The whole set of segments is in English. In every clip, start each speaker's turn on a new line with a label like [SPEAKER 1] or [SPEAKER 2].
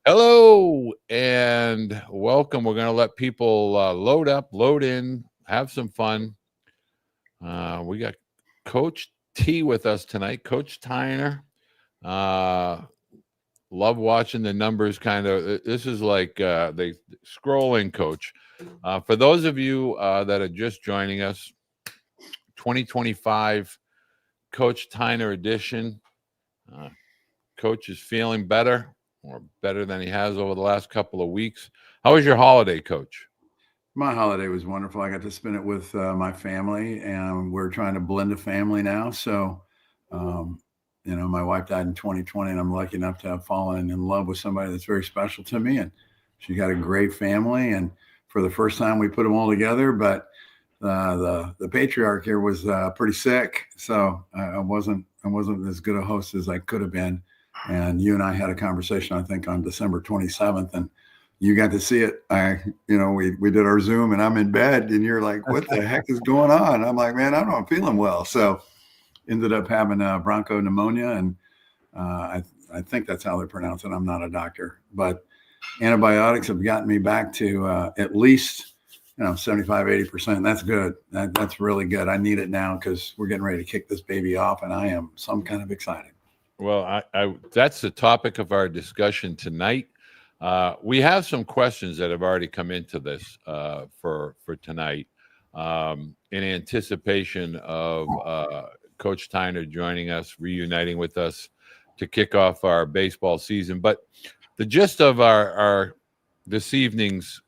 [SPEAKER 1] Hello and welcome. We're going to let people load up, load in, have some fun. We got Coach T with us tonight, Coach Tyner. Love watching the numbers kind of. This is like they scrolling, Coach. For those of you that are just joining us, 2025 Coach Tyner edition. Coach is feeling better, or better than he has over the last couple of weeks. How was your holiday, Coach?
[SPEAKER 2] My holiday was wonderful. I got to spend it with my family, and we're trying to blend a family now. So, my wife died in 2020, and I'm lucky enough to have fallen in love with somebody that's very special to me. And she got a great family. And for the first time, we put them all together. But the patriarch here was pretty sick, so I wasn't as good a host as I could have been. And you and I had a conversation, I think, on December 27th, and you got to see it. We did our Zoom, and I'm in bed, and you're like, "What the heck is going on?" I'm like, "Man, I don't know, I'm feeling well." So, ended up having broncho pneumonia, and I think that's how they pronounce it. I'm not a doctor, but antibiotics have gotten me back to at least 75, 80%. That's good. That's really good. I need it now because we're getting ready to kick this baby off, and I am some kind of excited.
[SPEAKER 1] Well, that's the topic of our discussion tonight. We have some questions that have already come into this for tonight in anticipation of Coach Tyner joining us, reuniting with us to kick off our baseball season. But the gist of our this evening's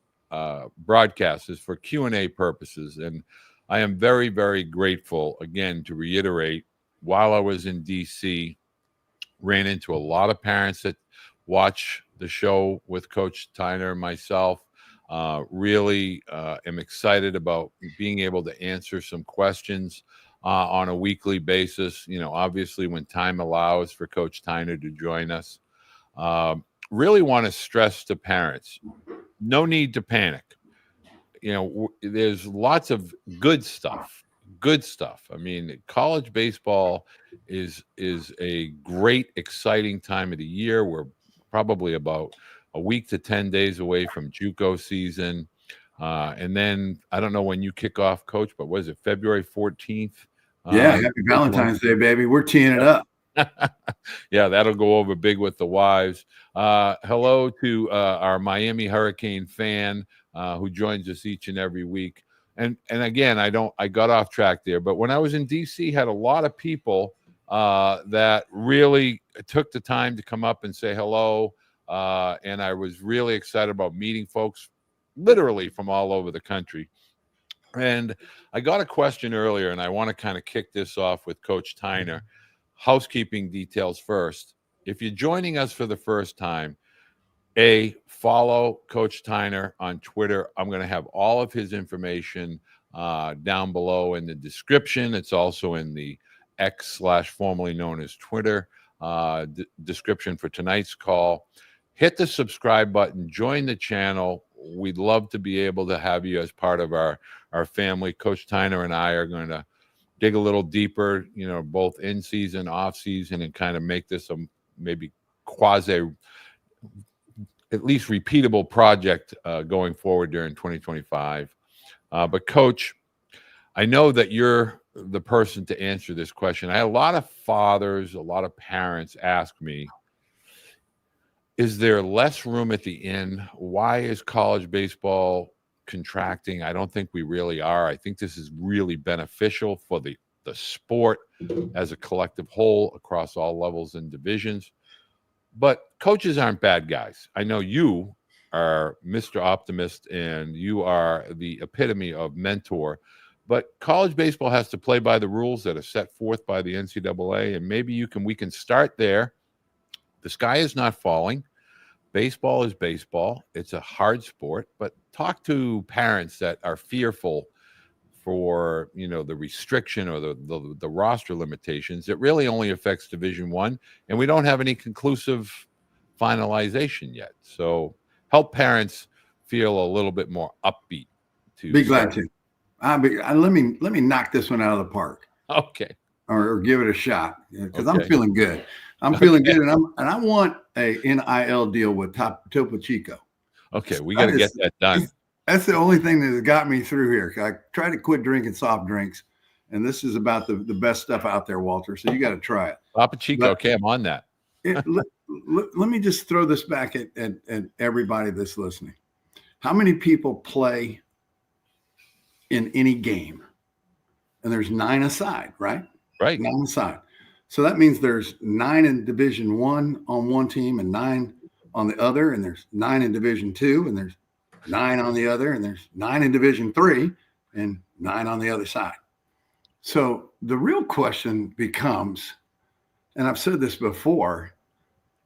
[SPEAKER 1] broadcast is for Q&A purposes. And I am very, very grateful, again, to reiterate, while I was in D.C., ran into a lot of parents that watch the show with Coach Tyner and myself. Really am excited about being able to answer some questions on a weekly basis. Obviously when time allows for Coach Tyner to join us. Really want to stress to parents, no need to panic. There's lots of good stuff. I mean, college baseball is a great, exciting time of the year. We're probably about a week to 10 days away from JUCO season. And then I don't know when you kick off, Coach, but was it February 14th?
[SPEAKER 2] Yeah, happy Valentine's Day, baby. We're teeing it up.
[SPEAKER 1] Yeah, that'll go over big with the wives. Hello to our Miami Hurricane fan who joins us each and every week. And again, I got off track there, but when I was in DC, had a lot of people that really took the time to come up and say hello. And I was really excited about meeting folks literally from all over the country. And I got a question earlier, and I want to kind of kick this off with Coach Tyner. Housekeeping details first. If you're joining us for the first time, follow Coach Tyner on Twitter. I'm going to have all of his information down below in the description. It's also in the X / formerly known as Twitter description for tonight's call. Hit the subscribe button. Join the channel. We'd love to be able to have you as part of our family. Coach Tyner and I are going to dig a little deeper, both in season, off season, and kind of make this a maybe quasi, at least repeatable project going forward during 2025. But Coach, I know that you're the person to answer this question. I had a lot of fathers, a lot of parents ask me, is there less room at the inn? Why is college baseball contracting? I don't think we really are. I think this is really beneficial for the sport as a collective whole across all levels and divisions. But coaches aren't bad guys. I know you are Mr. Optimist and you are the epitome of mentor. But college baseball has to play by the rules that are set forth by the NCAA, and maybe we can start there. The sky is not falling. Baseball is baseball. It's a hard sport, but talk to parents that are fearful for, the restriction or the roster limitations. It really only affects Division I, and we don't have any conclusive finalization yet. So help parents feel a little bit more upbeat.
[SPEAKER 2] Be glad to. Let me knock this one out of the park.
[SPEAKER 1] Okay.
[SPEAKER 2] Or give it a shot because I'm feeling good. I'm feeling good, and I want a NIL deal with Topo Chico.
[SPEAKER 1] Okay, we got to get that done.
[SPEAKER 2] That's the only thing that has got me through here. I try to quit drinking soft drinks, and this is about the best stuff out there, Walter. So you got to try it.
[SPEAKER 1] Topo Chico, okay, I'm on that.
[SPEAKER 2] Let me just throw this back at everybody that's listening. How many people play in any game? And there's 9 aside, right?
[SPEAKER 1] Right.
[SPEAKER 2] 9 aside. So that means there's 9 in Division I on one team and 9 on the other, and there's 9 in Division II, and there's 9 on the other, and there's 9 in Division III, and 9 on the other side. So the real question becomes, and I've said this before,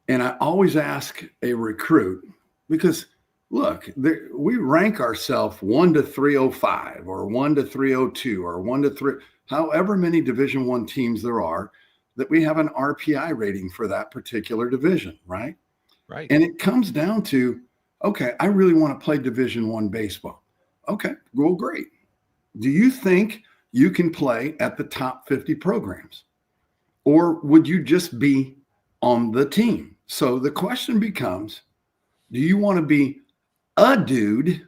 [SPEAKER 2] and I always ask a recruit, because look, we rank ourselves 1 to 305 or 1 to 302 or 1 to 3, however many Division I teams there are, that we have an RPI rating for that particular division, right?
[SPEAKER 1] Right.
[SPEAKER 2] And it comes down to, okay, I really want to play Division I baseball. Okay, well, great. Do you think you can play at the top 50 programs? Or would you just be on the team? So the question becomes, do you want to be a dude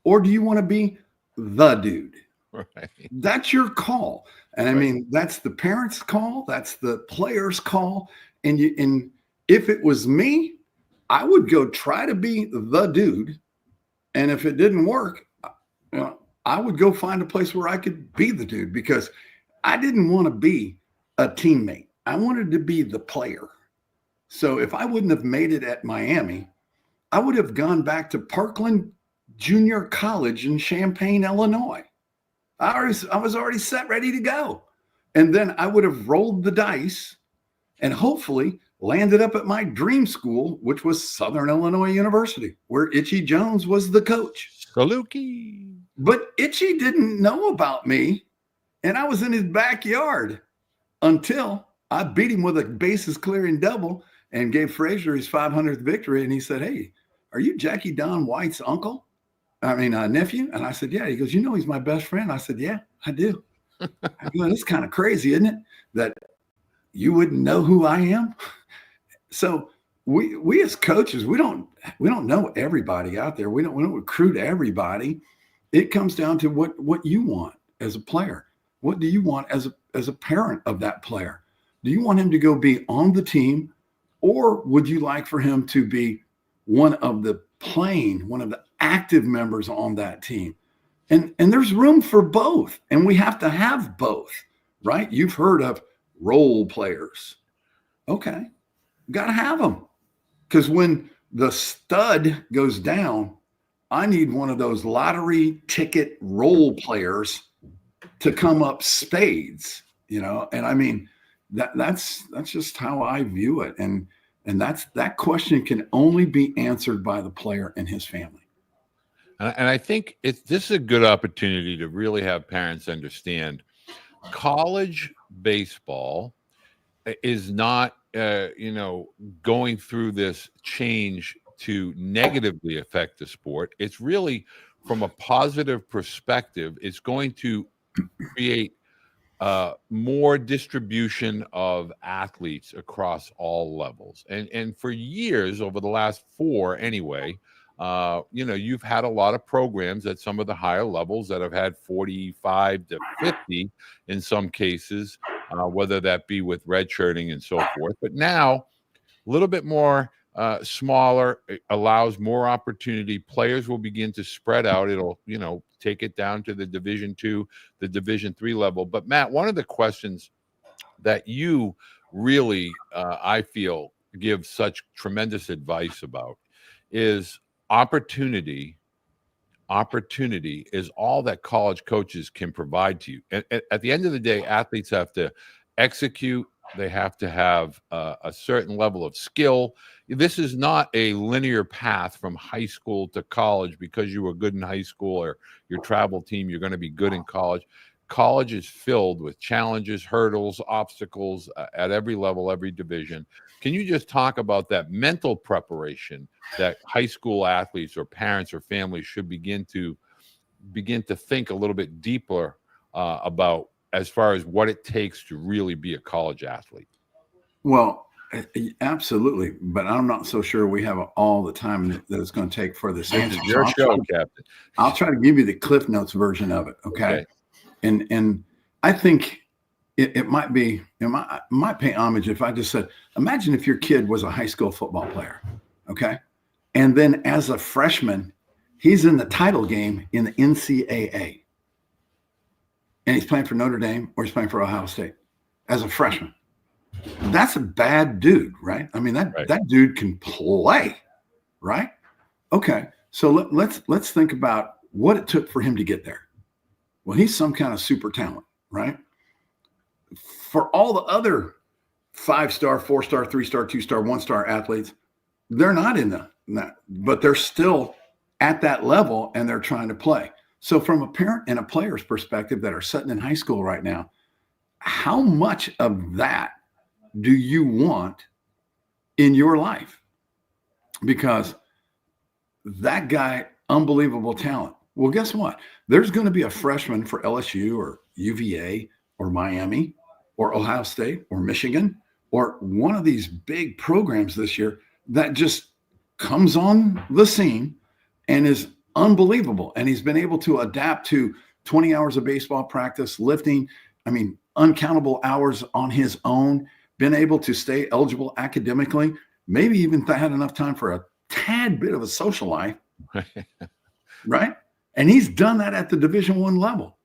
[SPEAKER 2] or do you want to be the dude?
[SPEAKER 1] Right.
[SPEAKER 2] That's your call. And I mean, that's the parents' call. That's the players' call. And if it was me, I would go try to be the dude. And if it didn't work, I would go find a place where I could be the dude, because I didn't want to be a teammate. I wanted to be the player. So if I wouldn't have made it at Miami, I would have gone back to Parkland Junior College in Champaign, Illinois. I was already set, ready to go. And then I would have rolled the dice and hopefully landed up at my dream school, which was Southern Illinois University, where Itchy Jones was the coach.
[SPEAKER 1] Saluki.
[SPEAKER 2] But Itchy didn't know about me, and I was in his backyard until I beat him with a bases clearing double and gave Frazier his 500th victory. And he said, "Hey, are you Jackie Don White's nephew?" And I said, "Yeah." He goes, "You know he's my best friend." I said, "Yeah, I do." I go, "It's kind of crazy, isn't it, that you wouldn't know who I am?" So we as coaches, we don't know everybody out there. We don't recruit everybody. It comes down to what you want as a player. What do you want as a parent of that player? Do you want him to go be on the team, or would you like for him to be one of the active members on that team? And there's room for both, and we have to have both, right? You've heard of role players. Okay, got to have them, because when the stud goes down, I need one of those lottery ticket role players to come up spades, and I mean, that's just how I view it. And that question can only be answered by the player and his family.
[SPEAKER 1] And I think this is a good opportunity to really have parents understand college baseball is not, going through this change to negatively affect the sport. It's really, from a positive perspective, it's going to create more distribution of athletes across all levels. And for years, over the last 4 anyway, you've had a lot of programs at some of the higher levels that have had 45 to 50 in some cases, whether that be with redshirting and so forth. But now, a little bit more smaller, it allows more opportunity. Players will begin to spread out. It'll, take it down to the Division II, the Division III level. But Matt, one of the questions that you really, I feel, give such tremendous advice about is opportunity. Opportunity is all that college coaches can provide to you. And at the end of the day, athletes have to execute. They have to have a certain level of skill. This is not a linear path from high school to college. Because you were good in high school or your travel team, you're going to be good in college. College is filled with challenges, hurdles, obstacles at every level, every division. Can you just talk about that mental preparation that high school athletes or parents or families should begin to think a little bit deeper about, as far as what it takes to really be a college athlete?
[SPEAKER 2] Well, Absolutely. But I'm not so sure we have all the time that it's going to take for this
[SPEAKER 1] This
[SPEAKER 2] answer.
[SPEAKER 1] is your show, Captain.
[SPEAKER 2] I'll try to give you the Cliff Notes version of it. Okay. And I think it might be, might pay homage if I just said, imagine if your kid was a high school football player. Okay. And then as a freshman, he's in the title game in the NCAA. And he's playing for Notre Dame or he's playing for Ohio State as a freshman. That's a bad dude, right? I mean, that dude can play, right? Okay. So let's think about what it took for him to get there. Well, he's some kind of super talent, right? For all the other 5-star, 4-star, 3-star, 2-star, 1-star athletes, they're not in that, but they're still at that level and they're trying to play. So from a parent and a player's perspective that are sitting in high school right now, how much of that do you want in your life? Because that guy, unbelievable talent. Well, guess what? There's going to be a freshman for LSU or UVA or Miami or Ohio State or Michigan or one of these big programs this year that just comes on the scene and is unbelievable. And he's been able to adapt to 20 hours of baseball practice, lifting, uncountable hours on his own, been able to stay eligible academically, maybe even had enough time for a tad bit of a social life, right? And he's done that at the Division I level.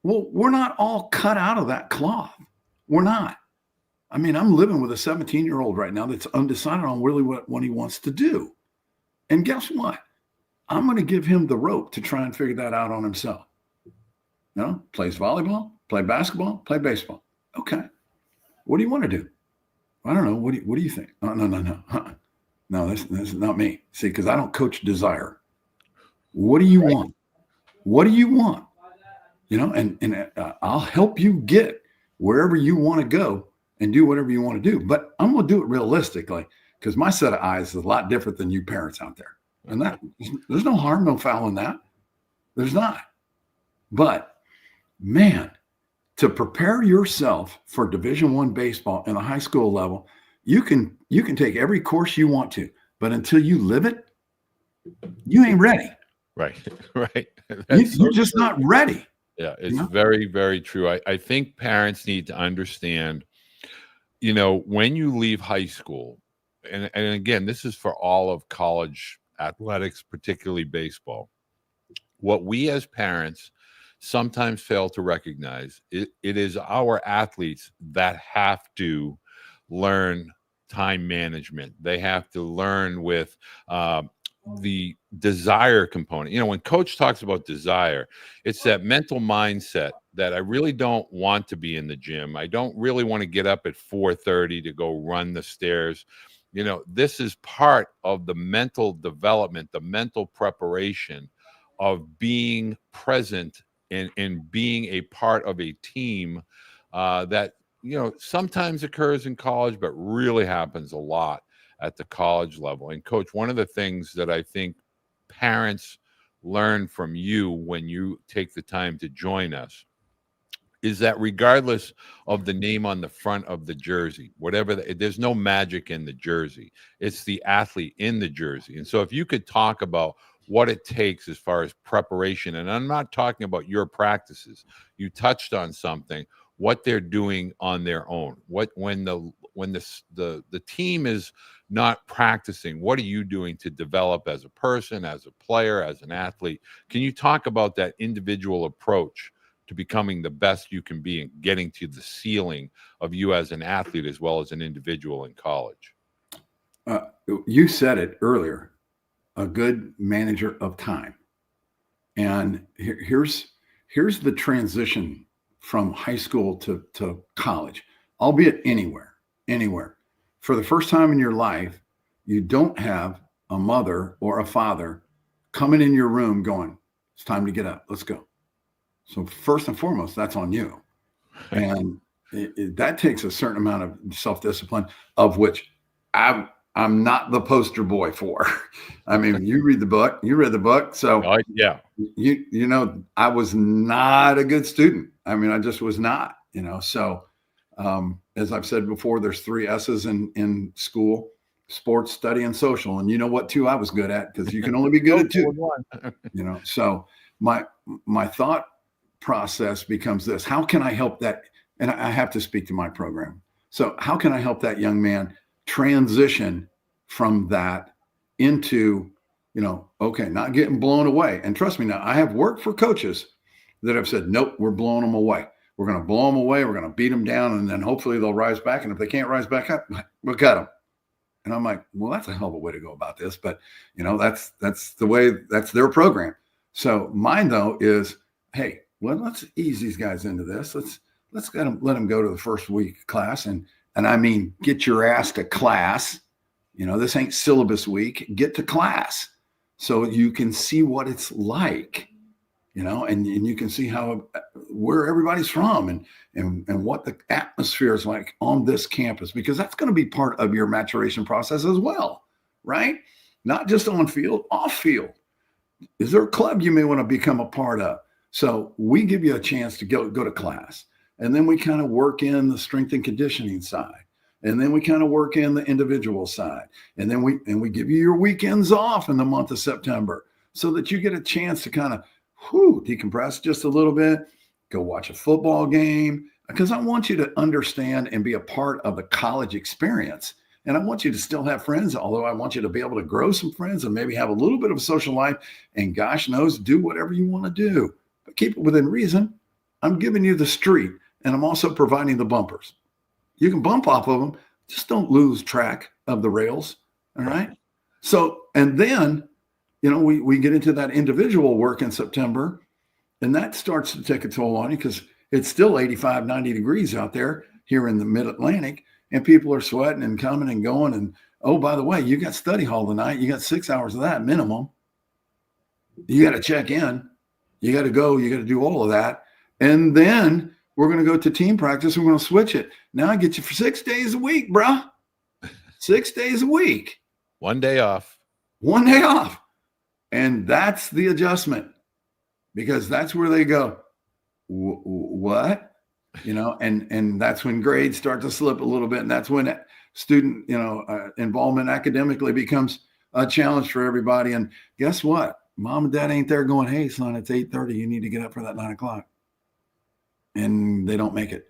[SPEAKER 2] Well, we're not all cut out of that cloth. We're not. I'm living with a 17-year-old right now that's undecided on really what he wants to do. And guess what? I'm going to give him the rope to try and figure that out on himself. Plays volleyball, play basketball, play baseball. Okay. What do you want to do? I don't know. What do you think? No. No, that's not me. See, because I don't coach desire. What do you want? What do you want? And I'll help you get wherever you want to go and do whatever you want to do. But I'm going to do it realistically because my set of eyes is a lot different than you parents out there. And there's no harm, no foul in that. There's not. But man, to prepare yourself for Division I baseball in a high school level, you can take every course you want to, but until you live it, you ain't ready.
[SPEAKER 1] Right.
[SPEAKER 2] You're just not ready.
[SPEAKER 1] Yeah, it's very, very true. I think parents need to understand, when you leave high school, and again, this is for all of college athletics, particularly baseball, what we as parents sometimes fail to recognize, it is our athletes that have to learn time management. They have to learn with the desire component. When Coach talks about desire, it's that mental mindset that I really don't want to be in the gym. I don't really want to get up at 4:30 to go run the stairs. This is part of the mental development, the mental preparation of being present and being a part of a team that, sometimes occurs in college, but really happens a lot at the college level. And Coach, one of the things that I think parents learn from you when you take the time to join us is that regardless of the name on the front of the jersey, there's no magic in the jersey. It's the athlete in the jersey. And so if you could talk about what it takes as far as preparation, and I'm not talking about your practices. You touched on something, what they're doing on their own. When the team is not practicing, what are you doing to develop as a person, as a player, as an athlete? Can you talk about that individual approach to becoming the best you can be and getting to the ceiling of you as an athlete as well as an individual in college?
[SPEAKER 2] You said it earlier, a good manager of time. And here's the transition from high school to college, albeit anywhere. For the first time in your life, you don't have a mother or a father coming in your room going, it's time to get up, let's go. So first and foremost, that's on you. And that takes a certain amount of self-discipline, of which I'm not the poster boy for. You read the book. So
[SPEAKER 1] yeah,
[SPEAKER 2] I was not a good student. I just was not, so as I've said before, there's 3 S's in school: sports, study, and social. And you know what 2 I was good at, because you can only be good at 2. So my thought process becomes this: how can I help that? And I have to speak to my program. So how can I help that young man transition from that into, okay, not getting blown away? And trust me, now I have worked for coaches that have said, nope, we're blowing them away. We're going to blow them away. We're going to beat them down, and then hopefully they'll rise back. And if they can't rise back up, we'll cut them. And I'm like, well, that's a hell of a way to go about this. But, that's the way, that's their program. So mine, though, is, hey, well, let's ease these guys into this. Let's let them go to the first week class. And I mean, get your ass to class. This ain't syllabus week. Get to class so you can see what it's like. And you can see where everybody's from and what the atmosphere is like on this campus, because that's going to be part of your maturation process as well, right? Not just on field, off field. Is there a club you may want to become a part of? So we give you a chance to go to class, and then we kind of work in the strength and conditioning side, and then we kind of work in the individual side, and then we give you your weekends off in the month of September, so that you get a chance to kind of decompress just a little bit, go watch a football game, because I want you to understand and be a part of the college experience. And I want you to still have friends, although I want you to be able to grow some friends and maybe have a little bit of a social life, and gosh knows, do whatever you want to do, but keep it within reason. I'm giving you the street, and I'm also providing the bumpers. You can bump off of them, just don't lose track of the rails. All right. So, and then, we get into that individual work in September, and that starts to take a toll on you, because it's still 85, 90 degrees out there here in the mid-Atlantic, and people are sweating and coming and going. And, oh, by the way, you got study hall tonight. You got 6 hours of that minimum. You got to check in. You got to go. You got to do all of that. And then we're going to go to team practice. We're going to switch it. Now I get you for 6 days a week, bro. 6 days a week.
[SPEAKER 1] 1 day off.
[SPEAKER 2] 1 day off. And that's the adjustment, because that's where they go, what? And that's when grades start to slip a little bit. And that's when student, involvement academically becomes a challenge for everybody. And guess what? Mom and dad ain't there going, hey, son, it's 8:30. You need to get up for that 9 o'clock. And they don't make it.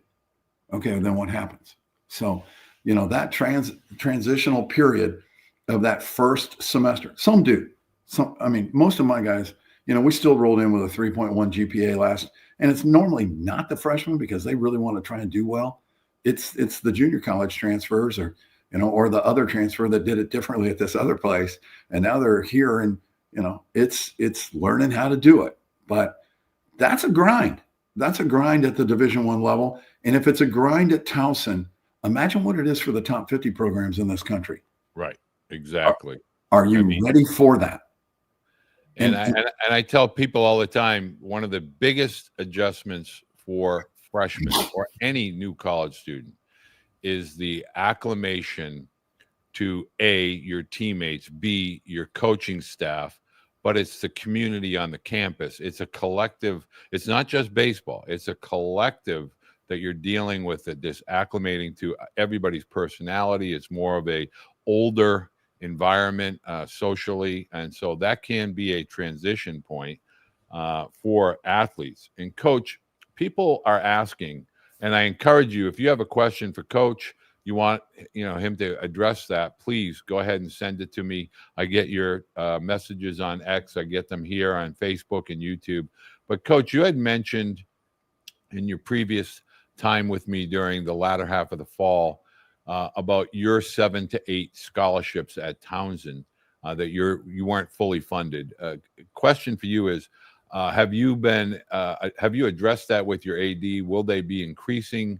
[SPEAKER 2] Okay, then what happens? So, that transitional period of that first semester, some do. Most of my guys, we still rolled in with a 3.1 GPA last, and it's normally not the freshmen, because they really want to try and do well. It's the junior college transfers, or the other transfer that did it differently at this other place, and now they're here, and it's learning how to do it. But that's a grind. That's a grind at the Division I level, and if it's a grind at Towson, imagine what it is for the top 50 programs in this country.
[SPEAKER 1] Right. Exactly.
[SPEAKER 2] Are you ready for that?
[SPEAKER 1] And I tell people all the time, one of the biggest adjustments for freshmen or any new college student is the acclimation to A, your teammates, B, your coaching staff, but it's the community on the campus. It's a collective. It's not just baseball. It's a collective that you're dealing with, this acclimating to everybody's personality. It's more of a older environment socially, and so that can be a transition point for athletes. And Coach, people are asking, and I encourage you, if you have a question for Coach, you want him to address that, please go ahead and send it to me. I get your messages on X. I get them here on Facebook and YouTube. But Coach, you had mentioned in your previous time with me during the latter half of the fall about your 7 to 8 scholarships at Townsend that you weren't fully funded. Question for you is, have you addressed that with your AD? Will they be increasing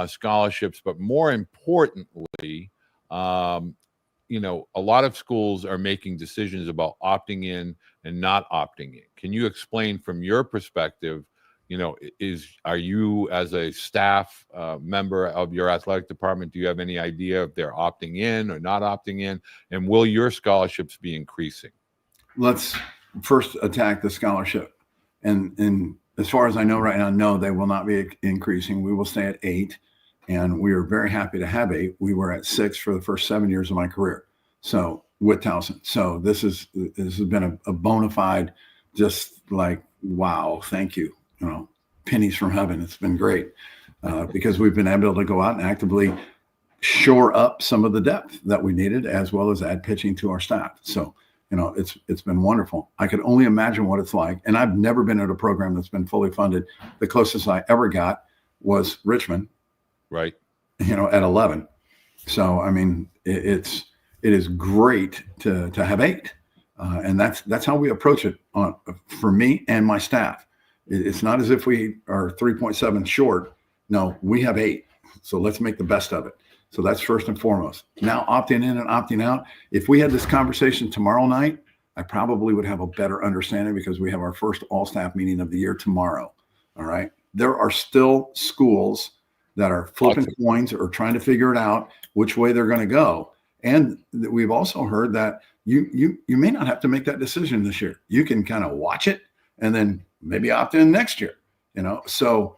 [SPEAKER 1] scholarships? But more importantly, a lot of schools are making decisions about opting in and not opting in. Can you explain from your perspective? Are you, as a staff member of your athletic department, do you have any idea if they're opting in or not opting in? And will your scholarships be increasing?
[SPEAKER 2] Let's first attack the scholarship. And as far as I know right now, no, they will not be increasing. We will stay at 8. and we were very happy to have 8. We were at 6 for the first 7 years of my career. So with Towson. So this has been a bona fide, just like, wow, thank you. Pennies from heaven. It's been great because we've been able to go out and actively shore up some of the depth that we needed, as well as add pitching to our staff. So, it's been wonderful. I could only imagine what it's like. And I've never been at a program that's been fully funded. The closest I ever got was Richmond,
[SPEAKER 1] right?
[SPEAKER 2] At 11. So, I mean, it is great to have 8. And that's how we approach it for me and my staff. It's not as if we are 3.7 short. No, we have 8. So let's make the best of it. So that's first and foremost. Now, opting in and opting out. If we had this conversation tomorrow night, I probably would have a better understanding because we have our first all-staff meeting of the year tomorrow. All right. There are still schools that are flipping coins or trying to figure it out which way they're going to go. And we've also heard that you may not have to make that decision this year. You can kind of watch it and then maybe opt in next year. So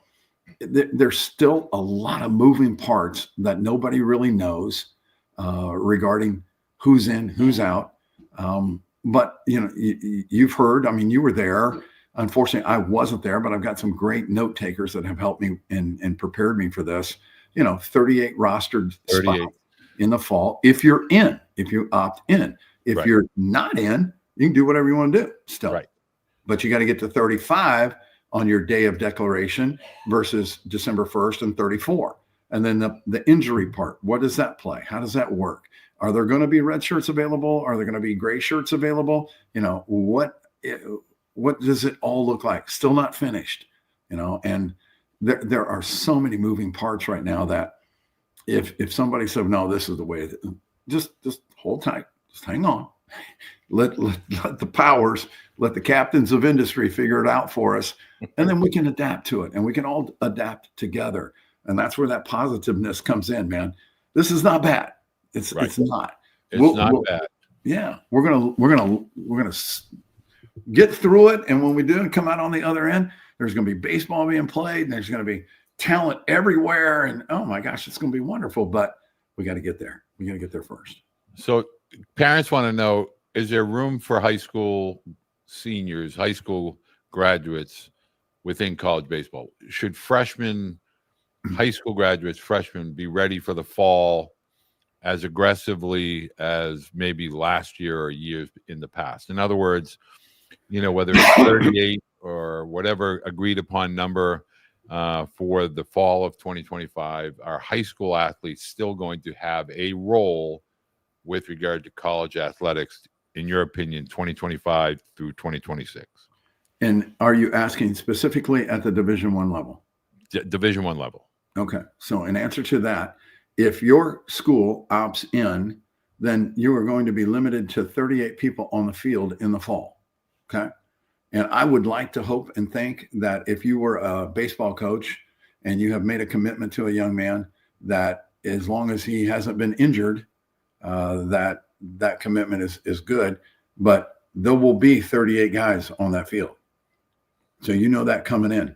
[SPEAKER 2] there's still a lot of moving parts that nobody really knows regarding who's in, who's out. But you've heard. I mean, you were there. Unfortunately, I wasn't there, but I've got some great note takers that have helped me and prepared me for this. 38 rostered
[SPEAKER 1] 38
[SPEAKER 2] spots in the fall. If you opt in. If you're not in, you can do whatever you want to do still.
[SPEAKER 1] Right.
[SPEAKER 2] But you got to get to 35 on your day of declaration versus December 1st and 34. And then the injury part, what does that play? How does that work? Are there going to be red shirts available? Are there going to be gray shirts available? What does it all look like? Still not finished, and there are so many moving parts right now that if somebody said, no, this is the way, just hold tight, just hang on. Let the powers, let the captains of industry figure it out for us. And then we can adapt to it and we can all adapt together. And that's where that positiveness comes in, man. This is not bad. It's not.
[SPEAKER 1] It's not bad.
[SPEAKER 2] Yeah. We're going to get through it. And when we do and come out on the other end, there's going to be baseball being played and there's going to be talent everywhere. And oh my gosh, it's going to be wonderful, but we got to get there. We got to get there first.
[SPEAKER 1] So parents want to know, is there room for high school seniors, high school graduates within college baseball? Should high school graduates, freshmen be ready for the fall as aggressively as maybe last year or years in the past? In other words, whether it's 38 or whatever agreed upon number for the fall of 2025, are high school athletes still going to have a role with regard to college athletics, in your opinion, 2025 through 2026?
[SPEAKER 2] And are you asking specifically at the Division I level?
[SPEAKER 1] Division I level.
[SPEAKER 2] Okay. So in answer to that, if your school opts in, then you are going to be limited to 38 people on the field in the fall. Okay. And I would like to hope and think that if you were a baseball coach and you have made a commitment to a young man, that as long as he hasn't been injured, that commitment is good. But there will be 38 guys on that field. So that coming in.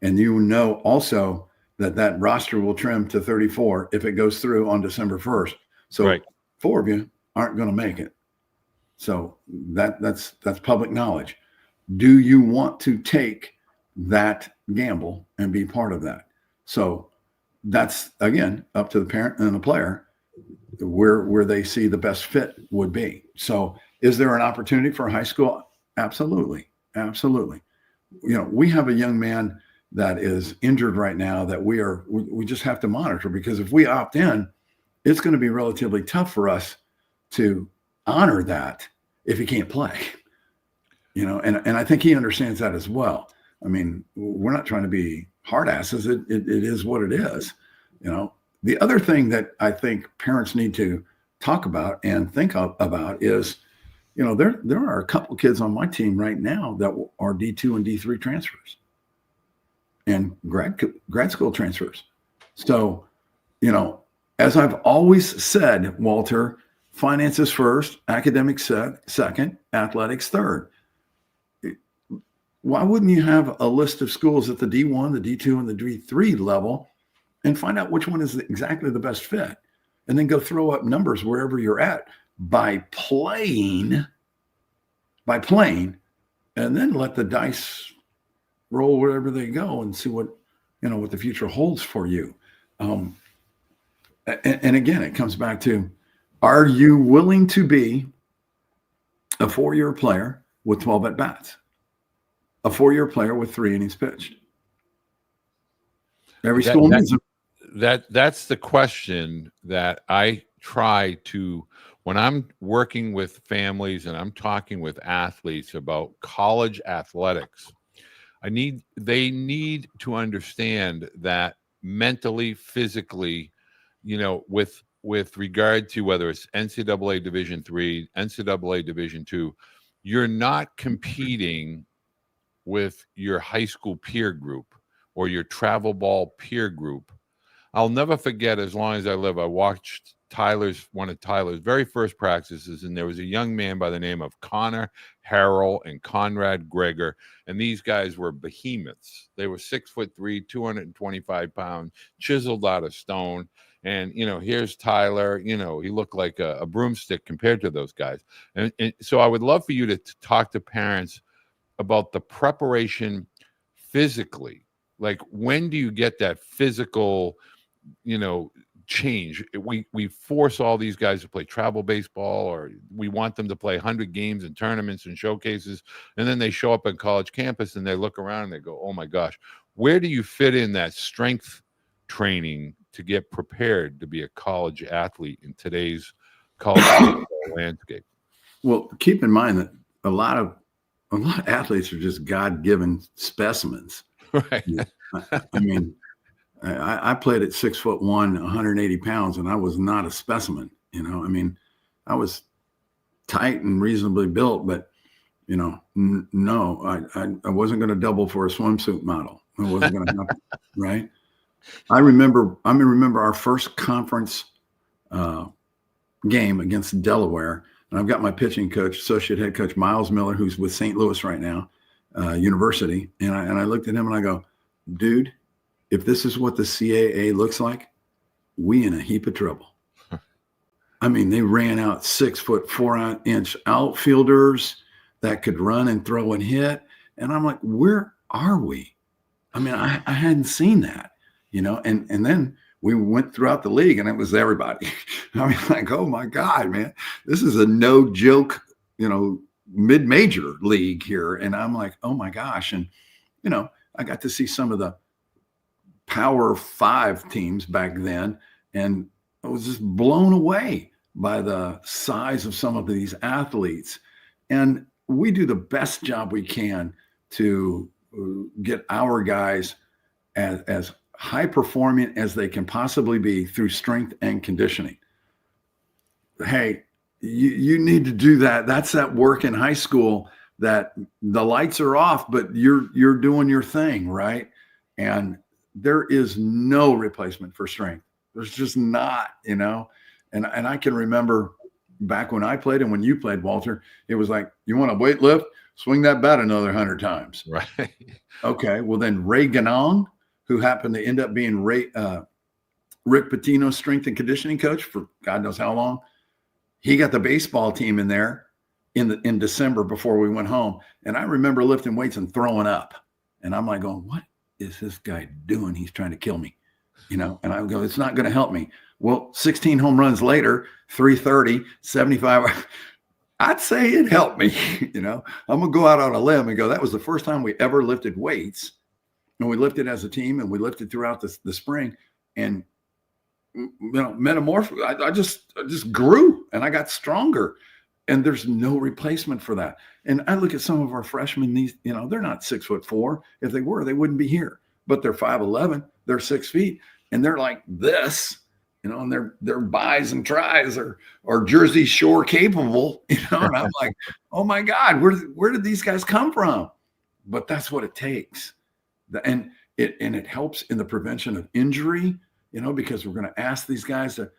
[SPEAKER 2] And also that roster will trim to 34 if it goes through on December 1st. So 4 of you aren't going to make it. So that's public knowledge. Do you want to take that gamble and be part of that? So that's, again, up to the parent and the player where they see the best fit would be. So is there an opportunity for high school? Absolutely. Absolutely. We have a young man that is injured right now that we just have to monitor, because if we opt in, it's going to be relatively tough for us to honor that if he can't play, and I think he understands that as well. I mean, we're not trying to be hard asses. It is what it is. The other thing that I think parents need to talk about and think about is, there are a couple kids on my team right now that are D2 and D3 transfers and grad school transfers. So, as I've always said, Walter, finances first, academics second, athletics third. Why wouldn't you have a list of schools at the D1, the D2, and the D3 level and find out which one is exactly the best fit. And then go throw up numbers wherever you're at by playing, and then let the dice roll wherever they go and see what the future holds for you. And again, it comes back to, are you willing to be a 4-year player with 12 at bats, a 4-year player with 3 innings pitched? Every school needs them.
[SPEAKER 1] That's the question that I try to, when I'm working with families and I'm talking with athletes about college athletics, they need to understand that mentally, physically, with regard to whether it's NCAA Division III, NCAA Division II, you're not competing with your high school peer group or your travel ball peer group. I'll never forget, as long as I live, I watched one of Tyler's very first practices, and there was a young man by the name of Connor Harrell and Conrad Gregor, and these guys were behemoths. They were 6'3", 225 pounds, chiseled out of stone. And, here's Tyler, he looked like a broomstick compared to those guys. And so I would love for you to talk to parents about the preparation physically. Like, when do you get that physical, change? We force all these guys to play travel baseball, or we want them to play 100 games and tournaments and showcases, and then they show up on college campus and they look around and they go, oh my gosh, where do you fit in that strength training to get prepared to be a college athlete in today's college landscape?
[SPEAKER 2] Well, keep in mind that a lot of athletes are just God-given specimens.
[SPEAKER 1] Right.
[SPEAKER 2] I mean, I played at 6'1", 180 pounds, and I was not a specimen. I mean, I was tight and reasonably built, but no, I wasn't going to double for a swimsuit model. It wasn't going to happen, right? I remember our first conference game against Delaware, and I've got my pitching coach, associate head coach Miles Miller, who's with St. Louis right now, University, and I looked at him and I go, dude, if this is what the CAA looks like, we in a heap of trouble. I mean, they ran out 6'4" outfielders that could run and throw and hit. And I'm like, where are we? I mean, I hadn't seen that, and then we went throughout the league and it was everybody. I mean, like, oh my God, man, this is a no joke, mid-major league here. And I'm like, oh my gosh. And, I got to see some of the Power 5 teams back then, and I was just blown away by the size of some of these athletes. And we do the best job we can to get our guys as high performing as they can possibly be through strength and conditioning. Hey, you need to do that. That's that work in high school that the lights are off, but you're doing your thing, right? And there is no replacement for strength. There's just not, and I can remember back when I played and when you played, Walter, it was like, you want to weight lift? Swing that bat another 100 times.
[SPEAKER 1] Right.
[SPEAKER 2] Okay. Well, then Ray Ganong, who happened to end up being Rick Pitino's strength and conditioning coach for God knows how long, he got the baseball team in there in December before we went home. And I remember lifting weights and throwing up. And I'm like going, what is this guy doing? He's trying to kill me, and I go, it's not going to help me. Well, 16 home runs later, 330, 75. I'd say it helped me. I'm going to go out on a limb and go, that was the first time we ever lifted weights. And we lifted as a team, and we lifted throughout the spring. And, metamorpho. I just grew, and I got stronger. And there's no replacement for that. And I look at some of our freshmen, they're not 6'4". If they were, they wouldn't be here. But they're 5'11", they're 6 feet, and they're like this, and their buys and tries are Jersey Shore capable, and I'm like, oh my God, where did these guys come from? But that's what it takes. And it helps in the prevention of injury, because we're going to ask these guys to,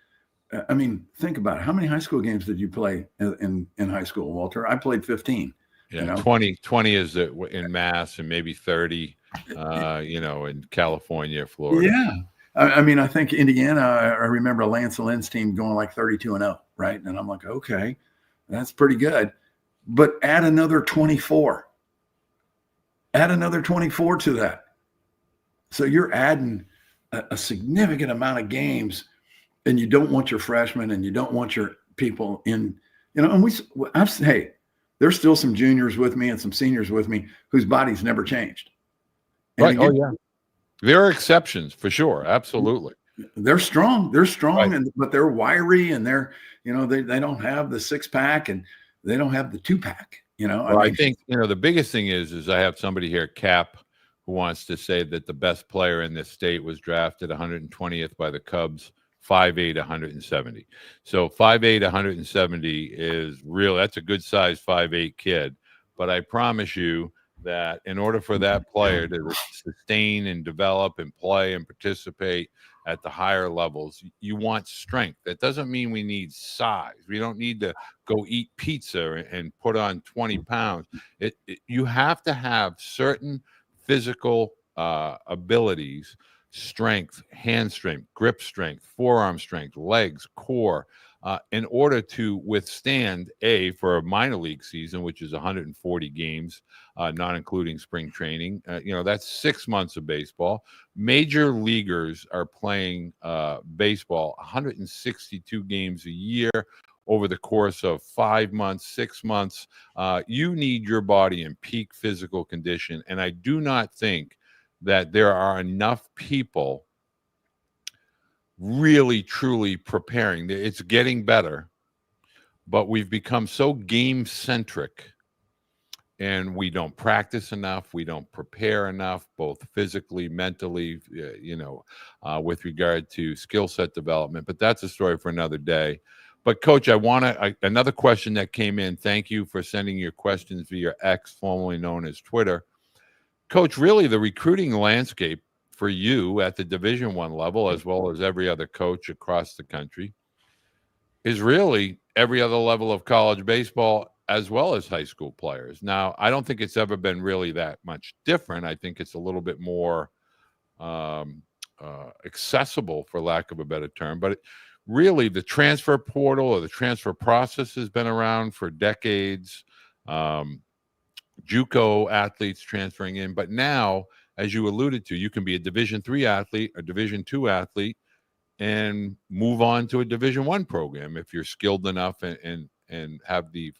[SPEAKER 2] I mean, think about it. How many high school games did you play in high school, Walter? I played 15.
[SPEAKER 1] Yeah, 20 is in Mass, and maybe 30, in California, Florida.
[SPEAKER 2] Yeah. I mean, I think Indiana, I remember Lance Lynn's team going like 32-0, right? And I'm like, okay, that's pretty good. But add another 24. Add another 24 to that. So you're adding a significant amount of games, and you don't want your freshmen and you don't want your people in, and hey, there's still some juniors with me and some seniors with me whose bodies never changed. And
[SPEAKER 1] Right.
[SPEAKER 2] again,
[SPEAKER 1] Oh, yeah. There are exceptions for sure. Absolutely.
[SPEAKER 2] They're strong. They're strong,
[SPEAKER 1] Right.
[SPEAKER 2] but they're wiry, and they're, they don't have the 6-pack and they don't have the 2-pack.
[SPEAKER 1] Well, I think, the biggest thing is I have somebody here, Cap, who wants to say that the best player in this state was drafted 120th by the Cubs, 5'8", 170. So 5'8", 170 is real. That's a good size 5'8" kid. But I promise you that in order for that player to sustain and develop and play and participate at the higher levels, you want strength. That doesn't mean we need size. We don't need to go eat pizza and put on 20 pounds. You have to have certain physical abilities, strength, hand strength, grip strength, forearm strength, legs, core, in order to withstand for a minor league season, which is 140 games, not including spring training. That's 6 months of baseball. Major leaguers are playing baseball 162 games a year over the course of 5 months, 6 months. You need your body in peak physical condition. And I do not think that there are enough people really, truly preparing. It's getting better, but we've become so game-centric, and we don't practice enough. We don't prepare enough, both physically, mentally, with regard to skill set development. But that's a story for another day. But, Coach, another question that came in. Thank you for sending your questions via X, formerly known as Twitter. Coach, really the recruiting landscape for you at the Division I level, as well as every other coach across the country, is really every other level of college baseball as well as high school players. Now, I don't think it's ever been really that much different. I think it's a little bit more accessible, for lack of a better term. But really, the transfer portal or the transfer process has been around for decades. JUCO athletes transferring in. But now, as you alluded to, you can be a Division III athlete, a Division II athlete, and move on to a Division I program if you're skilled enough and have the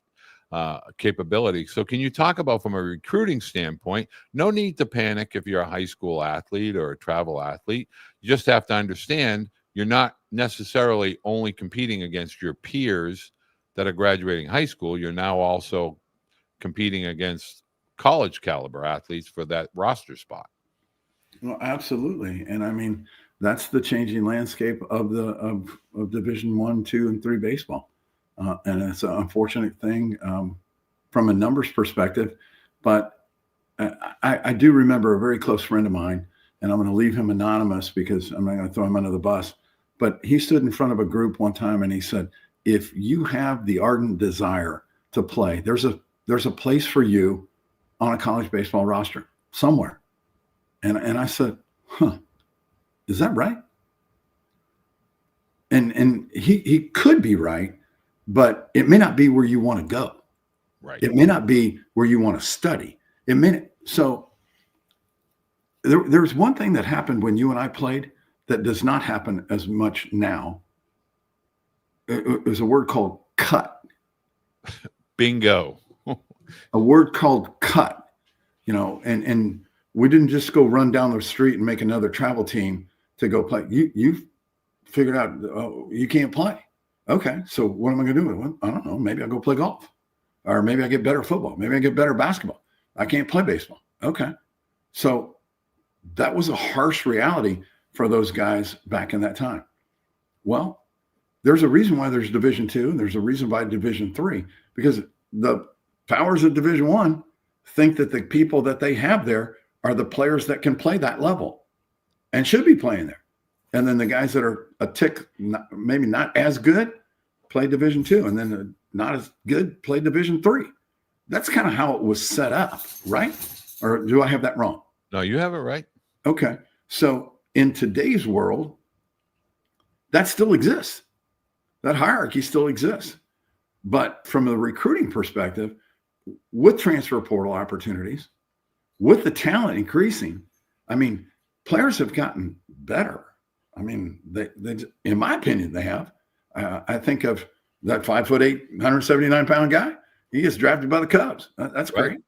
[SPEAKER 1] capability. So can you talk about, from a recruiting standpoint, no need to panic if you're a high school athlete or a travel athlete. You just have to understand you're not necessarily only competing against your peers that are graduating high school. You're now also competing against college caliber athletes for that roster spot.
[SPEAKER 2] Well, absolutely. And I mean, that's the changing landscape of Division I, II, and III baseball. And it's an unfortunate thing from a numbers perspective. But I do remember a very close friend of mine, and I'm going to leave him anonymous because I'm not going to throw him under the bus. But he stood in front of a group one time and he said, if you have the ardent desire to play, there's a place for you on a college baseball roster somewhere. And I said, is that right? And he could be right, but it may not be where you want to go.
[SPEAKER 1] Right.
[SPEAKER 2] It may not be where you want to study. So there's one thing that happened when you and I played that does not happen as much now. It was a word called cut.
[SPEAKER 1] Bingo.
[SPEAKER 2] A word called cut, and we didn't just go run down the street and make another travel team to go play. You figured out, oh, you can't play. Okay, so what am I going to do? Well, I don't know. Maybe I'll go play golf, or maybe I get better football. Maybe I get better basketball. I can't play baseball. Okay, so that was a harsh reality for those guys back in that time. Well, there's a reason why there's Division II, and there's a reason why Division III, because the powers of Division I think that the people that they have there are the players that can play that level and should be playing there. And then the guys that are a tick, maybe not as good, play Division II, and then not as good, play Division III. That's kind of how it was set up, right? Or do I have that wrong?
[SPEAKER 1] No, you have it right.
[SPEAKER 2] Okay. So in today's world, that still exists. That hierarchy still exists. But from a recruiting perspective, with transfer portal opportunities, with the talent increasing, I mean, players have gotten better. I mean, they in my opinion, they have. I think of that 5'8", 179-pound guy. He gets drafted by the Cubs. That's great.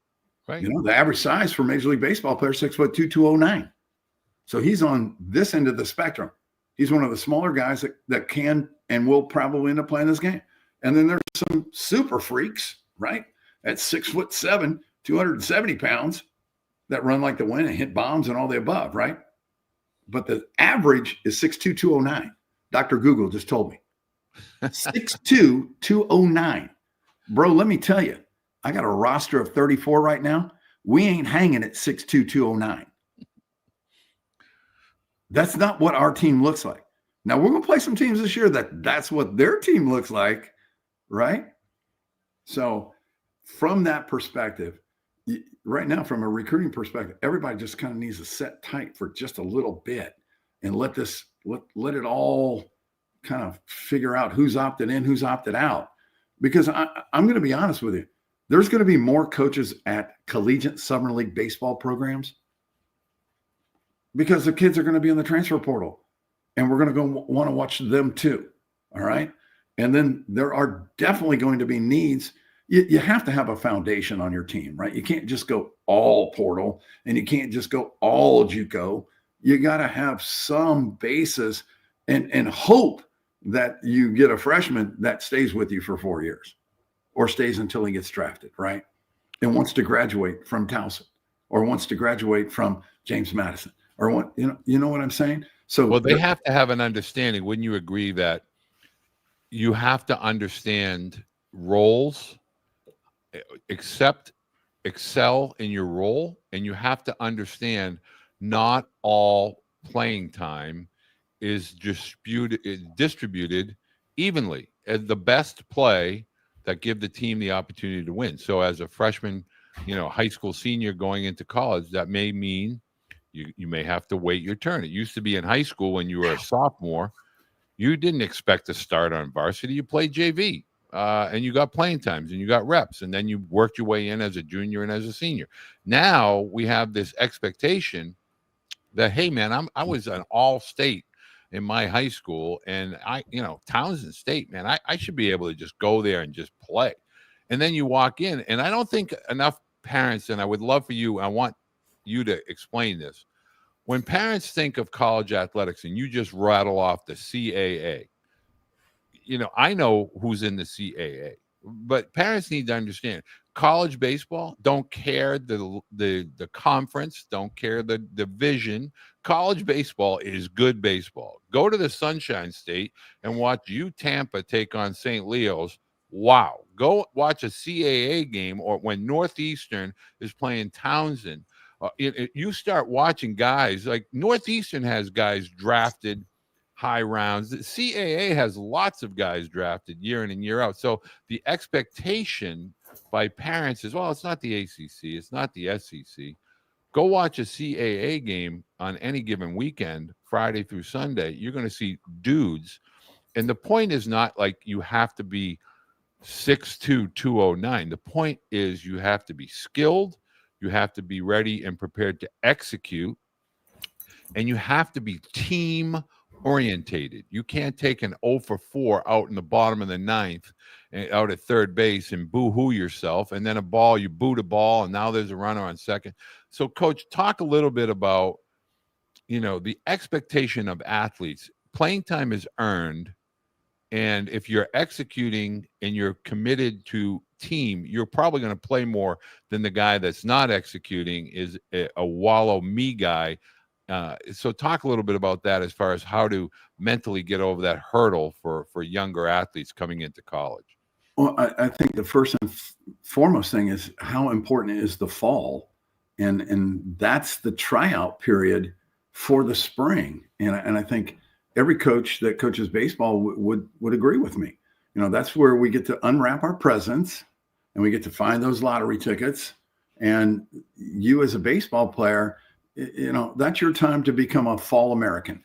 [SPEAKER 1] Right.
[SPEAKER 2] You know, the average size for Major League Baseball player is 6'2", 209. So he's on this end of the spectrum. He's one of the smaller guys that can and will probably end up playing this game. And then there's some super freaks, right, at 6'7", 270 pounds that run like the wind and hit bombs and all the above, right? But the average is 6'2", 209. Dr. Google just told me. 6'2", 209. Bro, let me tell you, I got a roster of 34 right now. We ain't hanging at 6'2", 209. That's not what our team looks like. Now, we're going to play some teams this year that's what their team looks like, right? So from that perspective, right now, from a recruiting perspective, everybody just kind of needs to set tight for just a little bit and let it all kind of figure out who's opted in, who's opted out. Because I'm going to be honest with you, there's going to be more coaches at collegiate summer league baseball programs because the kids are going to be in the transfer portal and we're going to go want to watch them too. All right. And then there are definitely going to be needs. You have to have a foundation on your team, right? You can't just go all portal and you can't just go all JUCO. You got to have some basis and hope that you get a freshman that stays with you for 4 years or stays until he gets drafted, right? And wants to graduate from Towson or wants to graduate from James Madison or what, you know what I'm saying? So
[SPEAKER 1] well, they have to have an understanding. Wouldn't you agree that you have to understand roles, excel in your role, and you have to understand not all playing time is distributed evenly. And the best play that give the team the opportunity to win. So as a freshman, high school senior going into college, that may mean you may have to wait your turn. It used to be in high school when you were a sophomore, you didn't expect to start on varsity. You played JV, and you got playing times and you got reps, and then you worked your way in as a junior and as a senior. Now we have this expectation that, hey, man, I was an all-state in my high school, and Townsend State, man, I should be able to just go there and just play. And then you walk in, and I don't think enough parents, and I would love for you, I want you to explain this. When parents think of college athletics and you just rattle off the CAA, I know who's in the CAA, but parents need to understand college baseball don't care the conference, don't care the division. College baseball is good baseball. Go to the Sunshine State and watch Tampa take on St. Leo's. Wow. Go watch a CAA game or when Northeastern is playing Townsend. You start watching guys like Northeastern has guys drafted high rounds. The CAA has lots of guys drafted year in and year out. So the expectation by parents is, well, it's not the ACC, it's not the SEC. Go watch a CAA game on any given weekend, Friday through Sunday. You're going to see dudes. And the point is not like you have to be 6'2", 209. The point is you have to be skilled. You have to be ready and prepared to execute, and you have to be team orientated. You can't take an 0 for 4 out in the bottom of the ninth and out at third base and boo-hoo yourself, and then you boot a ball, and now there's a runner on second. So, Coach, talk a little bit about, the expectation of athletes. Playing time is earned, and if you're executing and you're committed to team, you're probably going to play more than the guy that's not executing is a wallow me guy. So talk a little bit about that as far as how to mentally get over that hurdle for younger athletes coming into college.
[SPEAKER 2] Well, I think the first and foremost thing is how important is the fall. And that's the tryout period for the spring. And I think every coach that coaches baseball would agree with me. That's where we get to unwrap our presents and we get to find those lottery tickets. And you as a baseball player, that's your time to become a fall American.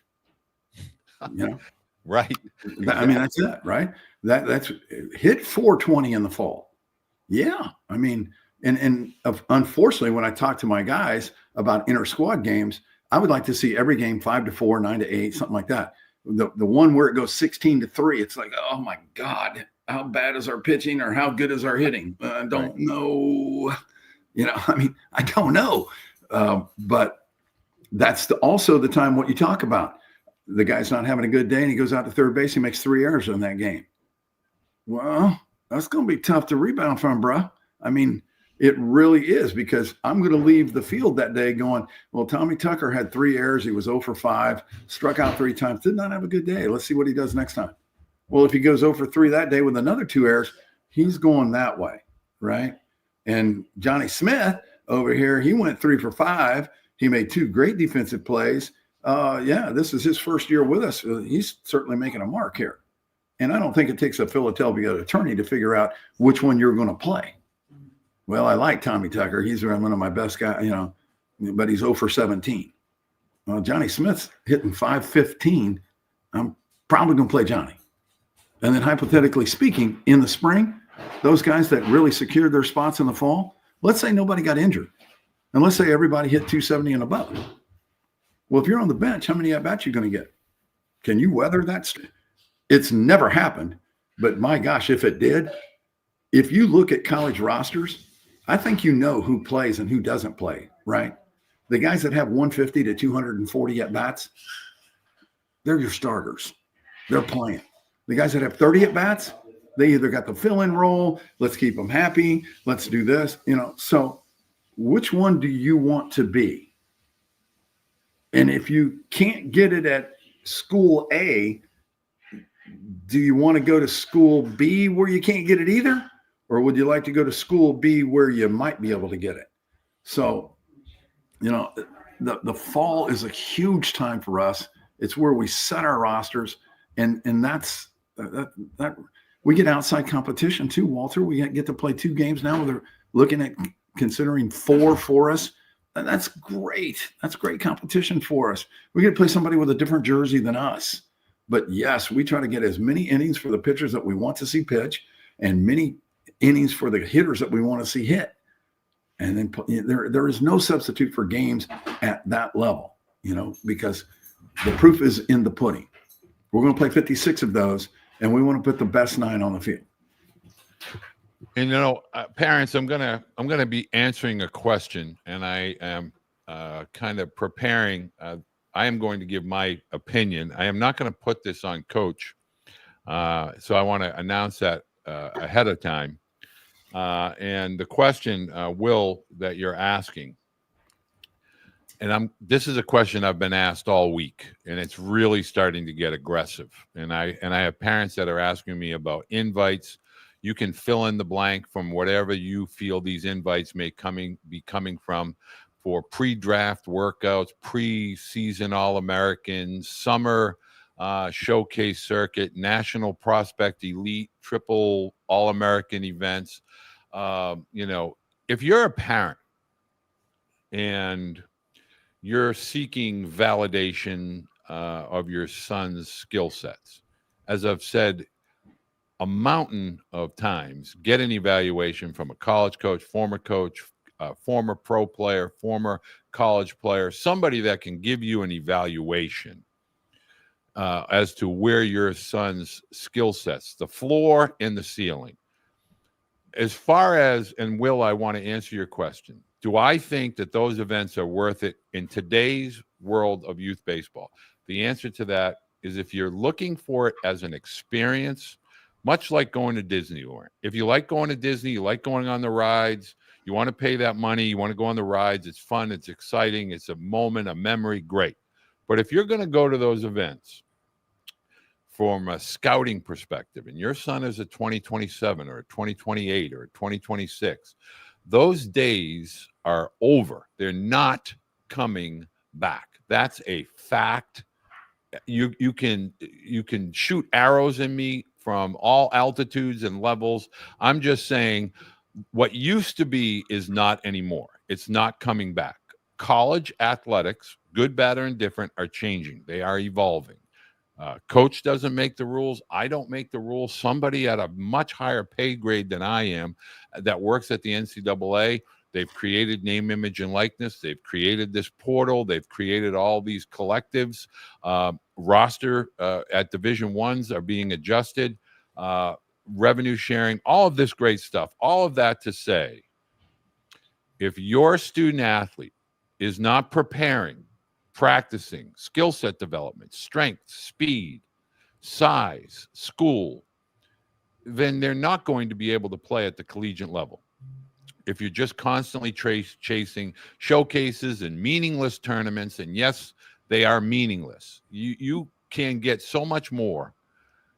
[SPEAKER 1] Right.
[SPEAKER 2] Exactly. I mean, that's it, right? That's hit 420 in the fall. Yeah. I mean, and unfortunately, when I talk to my guys about inter squad games, I would like to see every game 5-4, 9-8, something like that. The one where it goes 16-3, it's like, oh my God, how bad is our pitching or how good is our hitting? I don't know. I mean, I don't know. But that's also the time what you talk about. The guy's not having a good day and he goes out to third base. He makes 3 errors in that game. Well, that's going to be tough to rebound from, bro. I mean, it really is, because I'm going to leave the field that day going, well, Tommy Tucker had 3 errors. He was 0 for 5, struck out 3 times, did not have a good day. Let's see what he does next time. Well, if he goes 0 for 3 that day with another 2 errors, he's going that way, right? And Johnny Smith over here, he went 3 for 5. He made 2 great defensive plays. This is his first year with us. He's certainly making a mark here. And I don't think it takes a Philadelphia attorney to figure out which one you're going to play. Well, I like Tommy Tucker. He's one of my best guys, but he's 0 for 17. Well, Johnny Smith's hitting 515. I'm probably going to play Johnny. And then hypothetically speaking, in the spring, those guys that really secured their spots in the fall, let's say nobody got injured. And let's say everybody hit 270 and above. Well, if you're on the bench, how many at-bats are you going to get? Can you weather that? It's never happened, but my gosh, if it did, if you look at college rosters, I think who plays and who doesn't play, right? The guys that have 150 to 240 at-bats, they're your starters. They're playing. The guys that have 30 at-bats, they either got the fill-in role, let's keep them happy, let's do this, So which one do you want to be? And if you can't get it at school A, do you want to go to school B where you can't get it either? Or would you like to go to school B where you might be able to get it? So, the fall is a huge time for us. It's where we set our rosters, and that's that we get outside competition too, Walter. We get to play 2 games now. They're looking at considering 4 for us. And that's great. That's great competition for us. We get to play somebody with a different jersey than us. But yes, we try to get as many innings for the pitchers that we want to see pitch and many innings for the hitters that we want to see hit. And then there is no substitute for games at that level, because the proof is in the pudding. We're going to play 56 of those, and we want to put the best 9 on the field.
[SPEAKER 1] And parents, I'm gonna be answering a question, and I am kind of preparing. I am going to give my opinion. I am not going to put this on Coach, so I want to announce that ahead of time. And the question, Will, that you're asking, and this is a question I've been asked all week, and it's really starting to get aggressive. And I have parents that are asking me about invites. You can fill in the blank from whatever you feel these invites may be coming from, for pre-draft workouts, pre-season All-American, summer showcase circuit, national prospect elite, triple All-American events. If you're a parent and you're seeking validation of your son's skill sets, as I've said a mountain of times, get an evaluation from a college coach, former pro player, former college player, somebody that can give you an evaluation as to where your son's skill sets, the floor and the ceiling. As far as, and Will, I want to answer your question. Do I think that those events are worth it in today's world of youth baseball? The answer to that is, if you're looking for it as an experience, much like going to Disneyland. If you like going to Disney, you like going on the rides, you want to pay that money, you want to go on the rides, it's fun, it's exciting, it's a moment, a memory, great. But if you're going to go to those events from a scouting perspective, and your son is a 2027 or a 2028 or a 2026, those days are over. They're not coming back. That's a fact. You can shoot arrows in me from all altitudes and levels. I'm just saying what used to be is not anymore. It's not coming back. college athletics, good, bad, or indifferent, are changing. They are evolving. Coach doesn't make the rules. I don't make the rules. Somebody at a much higher pay grade than I am that works at the NCAA, they've created name, image, and likeness. They've created this portal. They've created all these collectives. Roster at Division I's are being adjusted. Revenue sharing, all of this great stuff. All of that to say, if your student athlete is not preparing, practicing, skill set development, strength, speed, size, school, then they're not going to be able to play at the collegiate level. If you're just constantly chasing showcases and meaningless tournaments, and yes, they are meaningless, you can get so much more.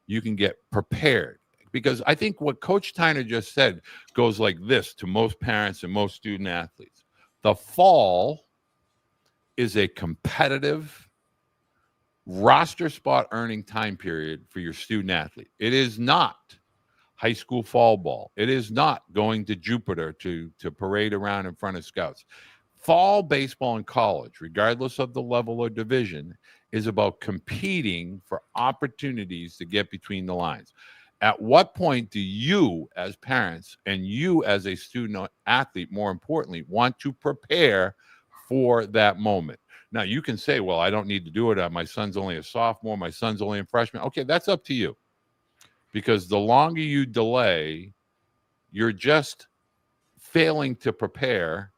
[SPEAKER 1] You can get prepared. Because I think what Coach Tyner just said goes like this to most parents and most student athletes. The fall is a competitive roster spot earning time period for your student athlete. It is not high school fall ball. It is not going to Jupiter to parade around in front of scouts. Fall baseball in college, regardless of the level or division, is about competing for opportunities to get between the lines. At what point do you as parents and you as a student athlete, more importantly, want to prepare for that moment? Now, you can say, well, I don't need to do it. My son's only a sophomore. My son's only a freshman. Okay, that's up to you. Because the longer you delay, you're just failing to prepare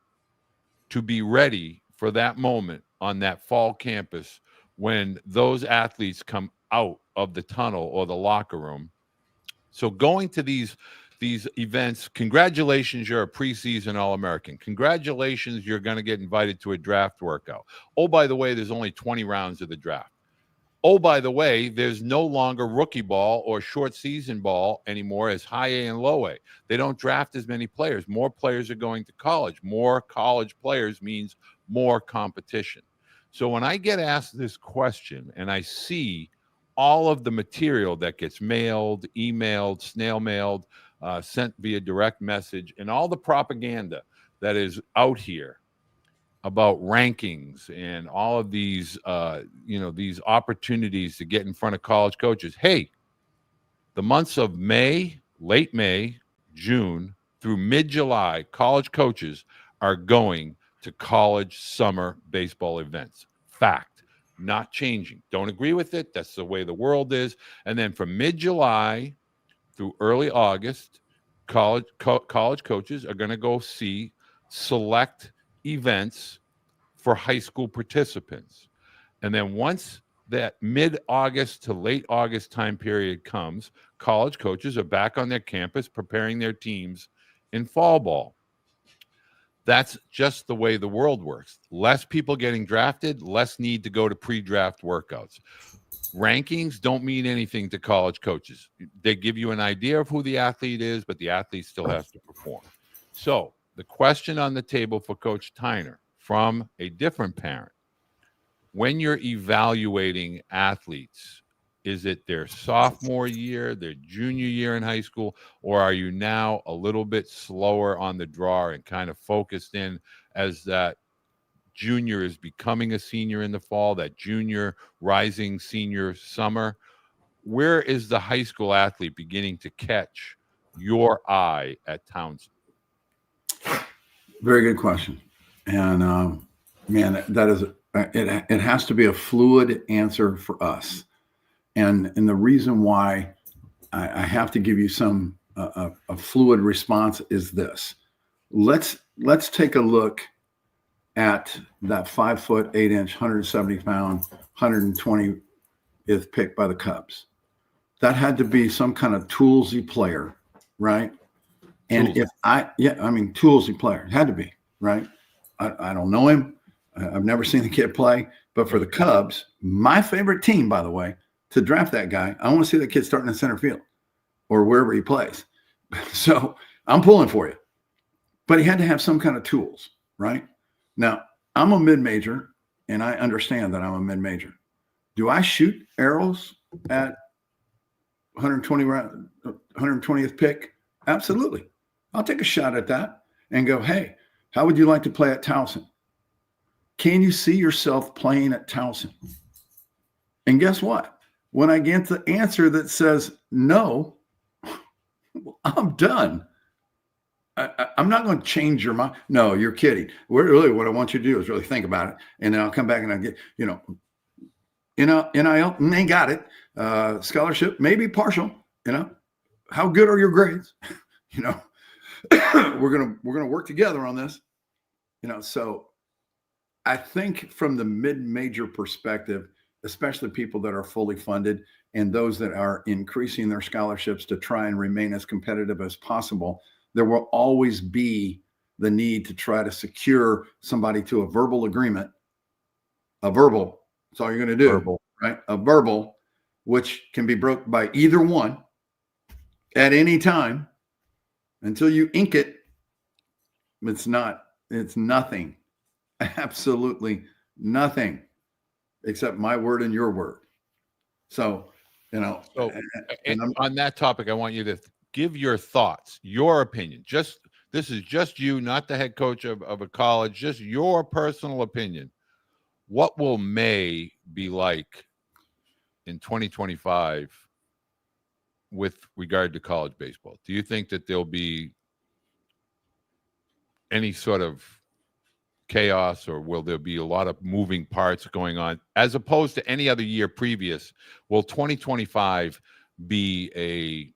[SPEAKER 1] to be ready for that moment on that fall campus when those athletes come out of the tunnel or the locker room. So going to these events, congratulations, you're a preseason All-American. Congratulations, you're going to get invited to a draft workout. Oh, by the way, there's only 20 rounds of the draft. Oh, by the way, there's no longer rookie ball or short season ball anymore as high A and low A. They don't draft as many players. More players are going to college. More college players means more competition. So when I get asked this question and I see all of the material that gets mailed, emailed, snail mailed, sent via direct message, and all the propaganda that is out here about rankings and all of these, these opportunities to get in front of college coaches. Hey, the months of May, late May, June through mid-July, college coaches are going to college summer baseball events. Fact. Not changing. Don't agree with it. That's the way the world is. And then from mid-July through early August, college coaches are going to go see select events for high school participants. And then once that mid-August to late August time period comes, college coaches are back on their campus preparing their teams in fall ball. That's just the way the world works. Less people getting drafted, less need to go to pre-draft workouts. Rankings don't mean anything to college coaches. They give you an idea of who the athlete is, but the athlete still has to perform. So the question on the table for Coach Tyner from a different parent, when you're evaluating athletes, is it their sophomore year, their junior year in high school, or are you now a little bit slower on the draw and kind of focused in as that junior is becoming a senior in the fall, that junior rising senior summer? Where is the high school athlete beginning to catch your eye at Townsend?
[SPEAKER 2] Very good question. And man, that is, it has to be a fluid answer for us. And the reason why I have to give you some a fluid response is this. Let's take a look at that 5'8", 170-pound, 120th pick by the Cubs. That had to be some kind of toolsy player, right? And toolsy player. It had to be, right? I don't know him. I've never seen the kid play. But for the Cubs, my favorite team, by the way, to draft that guy, I want to see that kid starting in center field or wherever he plays. So I'm pulling for you. But he had to have some kind of tools, right? Now, I'm a mid-major, and I understand that I'm a mid-major. Do I shoot arrows at 120th pick? Absolutely. I'll take a shot at that and go, hey, how would you like to play at Towson? can you see yourself playing at Towson? And guess what? When I get the answer that says no, I'm done. I'm not going to change your mind. No, you're kidding. Really, what I want you to do is really think about it. And then I'll come back and I'll get, NIL, and they got it. Scholarship, maybe partial, how good are your grades? We're going to work together on this, so I think from the mid-major perspective, especially people that are fully funded and those that are increasing their scholarships to try and remain as competitive as possible, there will always be the need to try to secure somebody to a verbal agreement. A verbal, that's all you're going to do,
[SPEAKER 1] Verbal.
[SPEAKER 2] right? A verbal, which can be broke by either one at any time until you ink it. It's nothing, absolutely nothing except my word and your word. So,
[SPEAKER 1] on that topic, I want you to give your thoughts, your opinion. This is just you, not the head coach of a college, just your personal opinion. What will May be like in 2025 with regard to college baseball? Do you think that there'll be any sort of chaos, or will there be a lot of moving parts going on as opposed to any other year previous? Will 2025 be a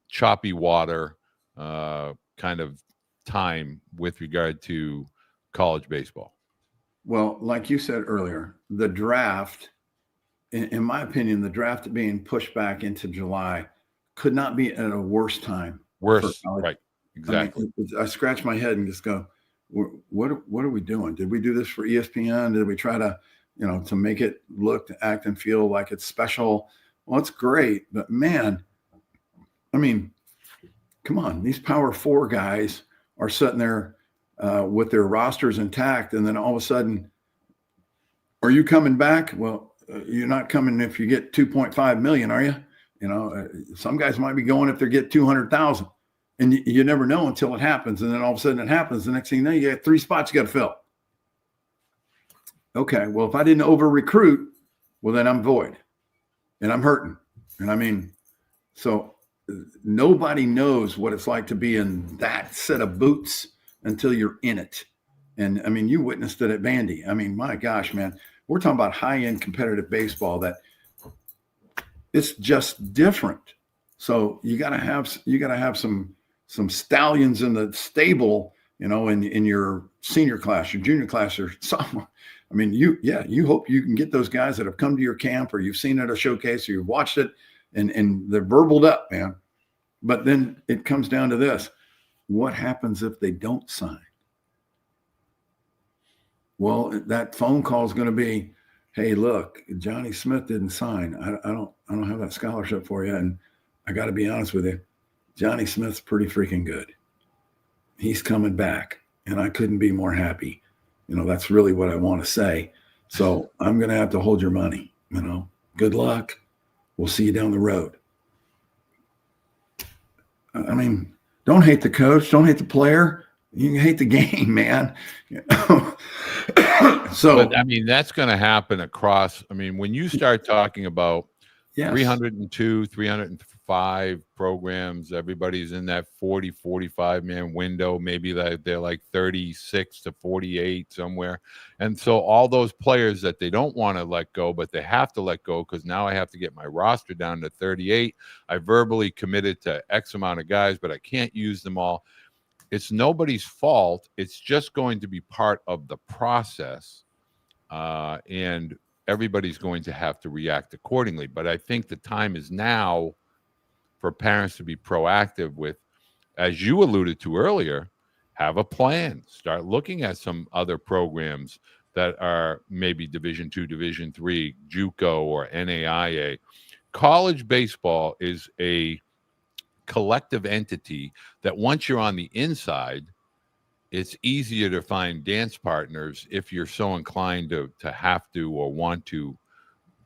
[SPEAKER 1] choppy water kind of time with regard to college baseball?
[SPEAKER 2] Well, like you said earlier, the draft, in my opinion, the draft being pushed back into July could not be at a worse time.
[SPEAKER 1] Worse, right? Exactly.
[SPEAKER 2] I scratch my head and just go, what are we doing? Did we do this for ESPN? Did we try to, to make it look, to act and feel like it's special? Well, it's great, but man, I mean, come on, these Power 4 guys are sitting there with their rosters intact, and then all of a sudden, are you coming back? Well, you're not coming if you get 2.5 million, are you? Some guys might be going if they get 200,000, and you never know until it happens. And then all of a sudden it happens. The next thing you know, you got 3 spots you got to fill. Okay, well, if I didn't over recruit, well, then I'm void and I'm hurting. And I mean, so nobody knows what it's like to be in that set of boots until you're in it. And I mean, you witnessed it at Vandy. I mean, my gosh, man, we're talking about high-end competitive baseball that it's just different. So you got to have some stallions in the stable, in your senior class, your junior class, or sophomore. I mean, you hope you can get those guys that have come to your camp, or you've seen it at a showcase, or you've watched it, and they're burbled up, man. But then it comes down to this: what happens if they don't sign? Well, that phone call is going to be, hey, look, Johnny Smith didn't sign. I don't have that scholarship for you, and I got to be honest with you, Johnny Smith's pretty freaking good. He's coming back, and I couldn't be more happy. That's really what I want to say. So I'm going to have to hold your money. Good luck. We'll see you down the road. I mean, don't hate the coach. Don't hate the player. You can hate the game, man.
[SPEAKER 1] But I mean, that's going to happen across. I mean, when you start talking about 302, 305 programs, everybody's in that 40, 45 man window. Maybe they're like 36 to 48 somewhere. And so all those players that they don't want to let go, but they have to let go because now I have to get my roster down to 38. I verbally committed to X amount of guys, but I can't use them all. It's nobody's fault. It's just going to be part of the process. And everybody's going to have to react accordingly. But I think the time is now for parents to be proactive with, as you alluded to earlier, have a plan. Start looking at some other programs that are maybe Division II, Division III, JUCO, or NAIA. College baseball is a collective entity that once you're on the inside, it's easier to find dance partners if you're so inclined to have to or want to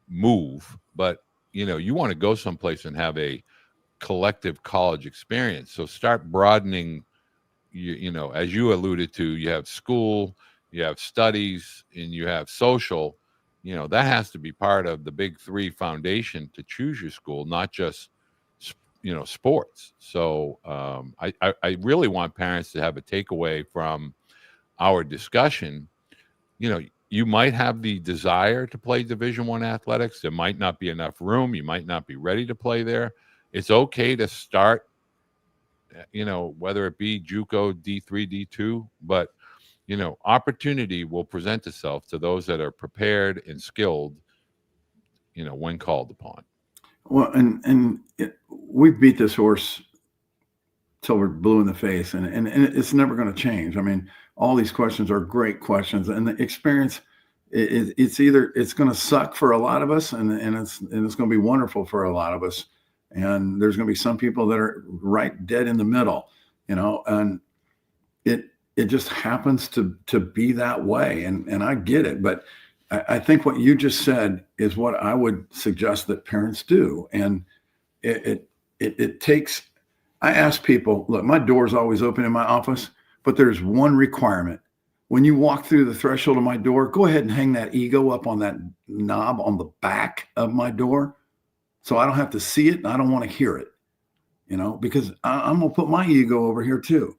[SPEAKER 1] move. But, you want to go someplace and have a collective college experience. So start broadening, as you alluded to, you have school, you have studies, and you have social, that has to be part of the big three foundation to choose your school, not just, sports. So I really want parents to have a takeaway from our discussion. You might have the desire to play Division I athletics. There might not be enough room. You might not be ready to play there. It's okay to start, whether it be JUCO, D3, D2, but opportunity will present itself to those that are prepared and skilled, when called upon.
[SPEAKER 2] Well, we beat this horse till we're blue in the face, and it's never going to change. I mean, all these questions are great questions, and the experience, it's either it's going to suck for a lot of us, and it's going to be wonderful for a lot of us, and there's going to be some people that are right dead in the middle, and it just happens to be that way, and I get it, but I think what you just said is what I would suggest that parents do, and it takes. I ask people, look, my door's always open in my office, but there's one requirement. When you walk through the threshold of my door, go ahead and hang that ego up on that knob on the back of my door, so I don't have to see it and I don't want to hear it, because I'm going to put my ego over here too.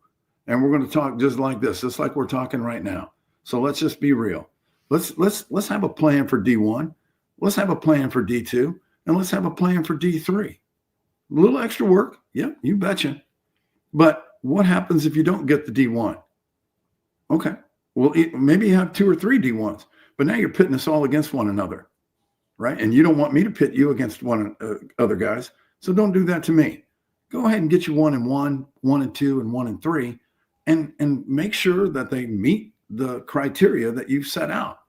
[SPEAKER 2] And we're going to talk just like this, just like we're talking right now. So let's just be real. Let's have a plan for D1. Let's have a plan for D2, and let's have a plan for D3. A little extra work. Yep, you betcha. But what happens if you don't get the D1? Okay. Well, maybe you have 2 or 3 D1s, but now you're pitting us all against one another, right? And you don't want me to pit you against other guys. So don't do that to me. Go ahead and get you 1 and 1, 1 and 2, and 1 and 3, and make sure that they meet the criteria that you've set out.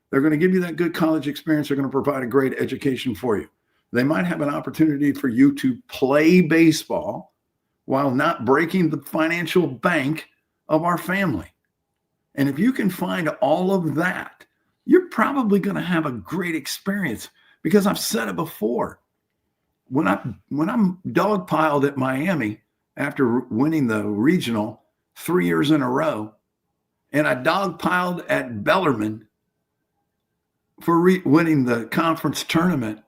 [SPEAKER 2] They're going to give you that good college experience. They're going to provide a great education for you. They might have an opportunity for you to play baseball while not breaking the financial bank of our family. And if you can find all of that, you're probably going to have a great experience, because I've said it before. When I'm dogpiled at Miami after winning the regional 3 years in a row, and I dogpiled at Bellarmine for winning the conference tournament,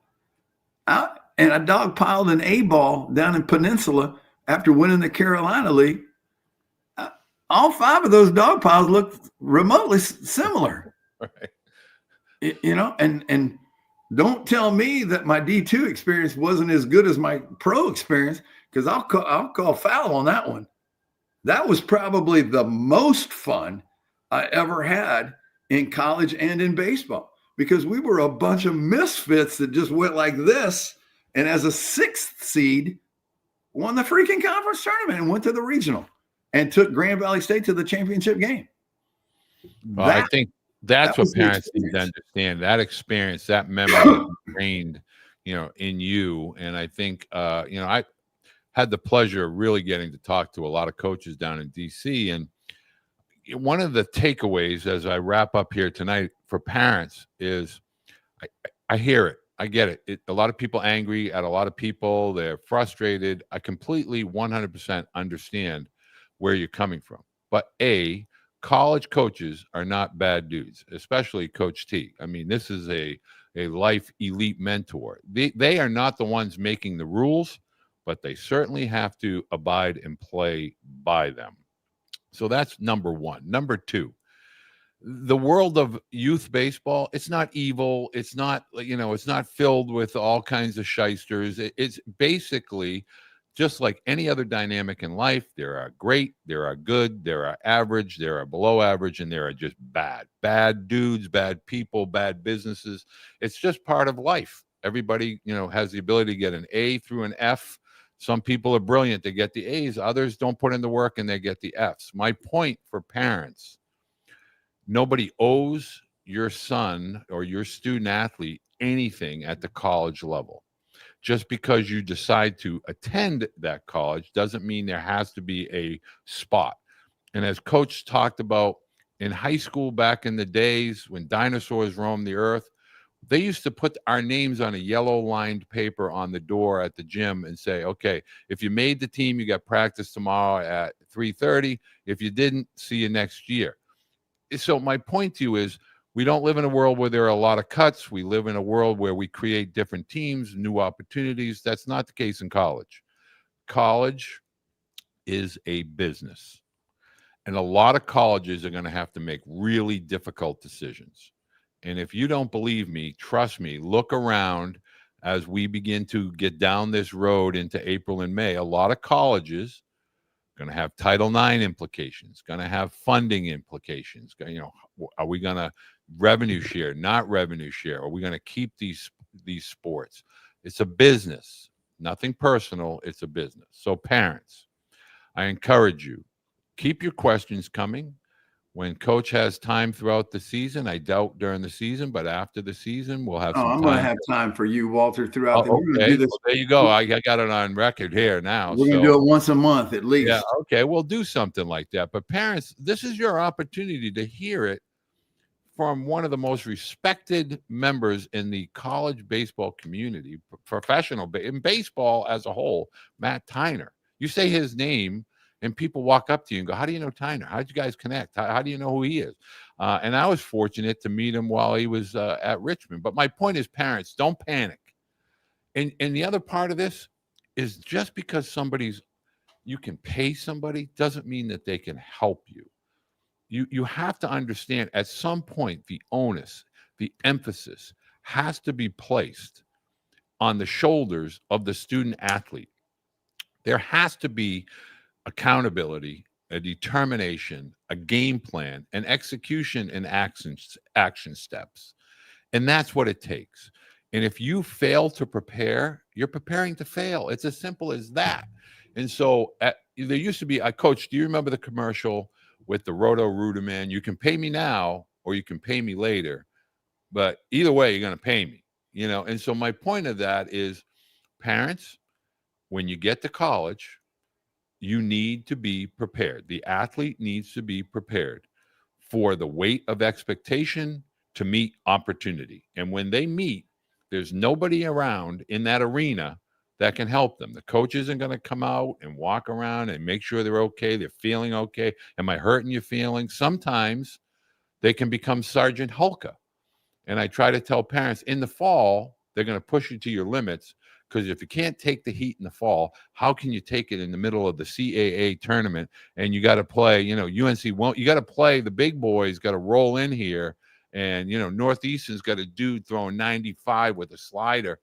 [SPEAKER 2] and I dogpiled an A-ball down in Peninsula after winning the Carolina League. All 5 of those dog piles look remotely similar. Right. And don't tell me that my D2 experience wasn't as good as my pro experience, because I'll call foul on that one. That was probably the most fun I ever had in college and in baseball, because we were a bunch of misfits that just went like this, and as a 6th seed, won the freaking conference tournament and went to the regional and took Grand Valley State to the championship game.
[SPEAKER 1] Well, I think that's what parents need to understand. That experience, that memory ingrained, in you. And I think, I had the pleasure of really getting to talk to a lot of coaches down in DC. And one of the takeaways as I wrap up here tonight for parents is I hear it. I get it. A lot of people angry at a lot of people. They're frustrated. I completely 100% understand where you're coming from. But college coaches are not bad dudes, especially Coach T. I mean, this is a life elite mentor. They are not the ones making the rules, but they certainly have to abide and play by them. So that's number one. Number two, the world of youth baseball, it's not evil. It's not, it's not filled with all kinds of shysters. It's basically just like any other dynamic in life. There are great, there are good, there are average, there are below average, and there are just bad dudes, bad people, bad businesses. It's just part of life. Everybody, has the ability to get an A through an F. Some people are brilliant. They get the A's. Others don't put in the work and they get the F's. My point for parents, nobody owes your son or your student athlete anything at the college level. Just because you decide to attend that college doesn't mean there has to be a spot. And as Coach talked about in high school back in the days when dinosaurs roamed the earth, they used to put our names on a yellow lined paper on the door at the gym and say, okay, if you made the team, you got practice tomorrow at 3:30. If you didn't, see you next year. so my point to you is, we don't live in a world where there are a lot of cuts. We live in a world where we create different teams, new opportunities. That's not the case in college. College is a business. And a lot of colleges are going to have to make really difficult decisions. And if you don't believe me, trust me, look around as we begin to get down this road into April and May. A lot of colleges going to have Title IX implications, going to have funding implications. Are we going to revenue share, not revenue share? Are we going to keep these sports? It's a business, nothing personal. It's a business. So parents, I encourage you, keep your questions coming. When Coach has time throughout the season, I doubt during the season, but after the season, we'll have some time.
[SPEAKER 2] I'm going to have time for you, Walter, throughout the.
[SPEAKER 1] We're going to do this. Well, there you go. I got it on record here now.
[SPEAKER 2] We're going to do it once a month at least.
[SPEAKER 1] Yeah, okay, we'll do something like that. But parents, this is your opportunity to hear it from one of the most respected members in the college baseball community, professional in baseball as a whole, Matt Tyner. You say his name, and people walk up to you and go, how do you know Tyner? How did you guys connect? How do you know who he is? And I was fortunate to meet him while he was at Richmond. But my point is, parents, don't panic. And the other part of this is, just because you can pay somebody doesn't mean that they can help you. You have to understand, at some point, the onus, the emphasis has to be placed on the shoulders of the student athlete. There has to be accountability, a determination, a game plan, an execution, and action steps. And that's what it takes. And if you fail to prepare, you're preparing to fail. It's as simple as that. And so there used to be, Coach, do you remember the commercial with the Roto-Rooter man? You can pay me now or you can pay me later, but either way, you're going to pay me. And so my point of that is, parents, when you get to college, you need to be prepared. The athlete needs to be prepared for the weight of expectation to meet opportunity. And when they meet, there's nobody around in that arena that can help them. The coach isn't going to come out and walk around and make sure they're okay, they're feeling okay. Am I hurting your feelings? Sometimes they can become Sergeant Hulka. And I try to tell parents, in the fall, they're going to push you to your limits. Because if you can't take the heat in the fall, how can you take it in the middle of the CAA tournament? And you got to play, UNC won't. You got to play the big boys, got to roll in here. And, Northeastern's got a dude throwing 95 with a slider.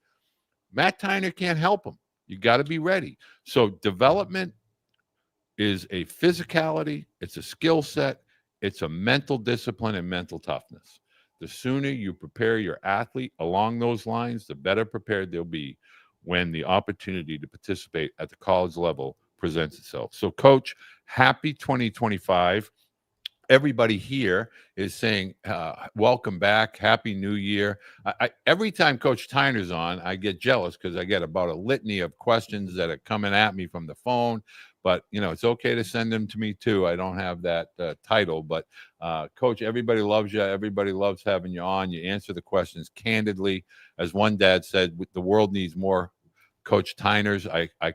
[SPEAKER 1] Matt Tyner can't help him. You got to be ready. So development is a physicality. It's a skill set. It's a mental discipline and mental toughness. The sooner you prepare your athlete along those lines, the better prepared they'll be when the opportunity to participate at the college level presents itself. So, Coach, happy 2025. Everybody here is saying, welcome back. Happy New Year. Every time Coach Tyner's on, I get jealous because I get about a litany of questions that are coming at me from the phone. But, it's okay to send them to me, too. I don't have that title. But, Coach, everybody loves you. Everybody loves having you on. You answer the questions candidly. As one dad said, the world needs more Coach Tyners. I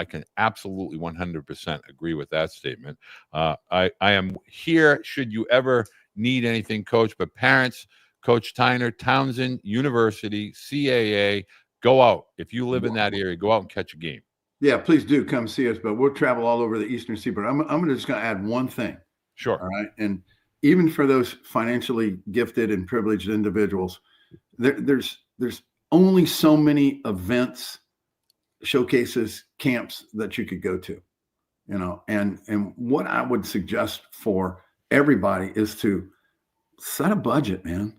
[SPEAKER 1] can absolutely 100% agree with that statement. I am here should you ever need anything, Coach. But parents, Coach Tyner, Townsend University, CAA, go out. If you live in that area, go out and catch a game.
[SPEAKER 2] Yeah, please do come see us. But we'll travel all over the Eastern Seaboard. I'm just going to add one thing.
[SPEAKER 1] Sure.
[SPEAKER 2] All right. And even for those financially gifted and privileged individuals, there's only so many events, showcases, camps that you could go to, and what I would suggest for everybody is to set a budget, man.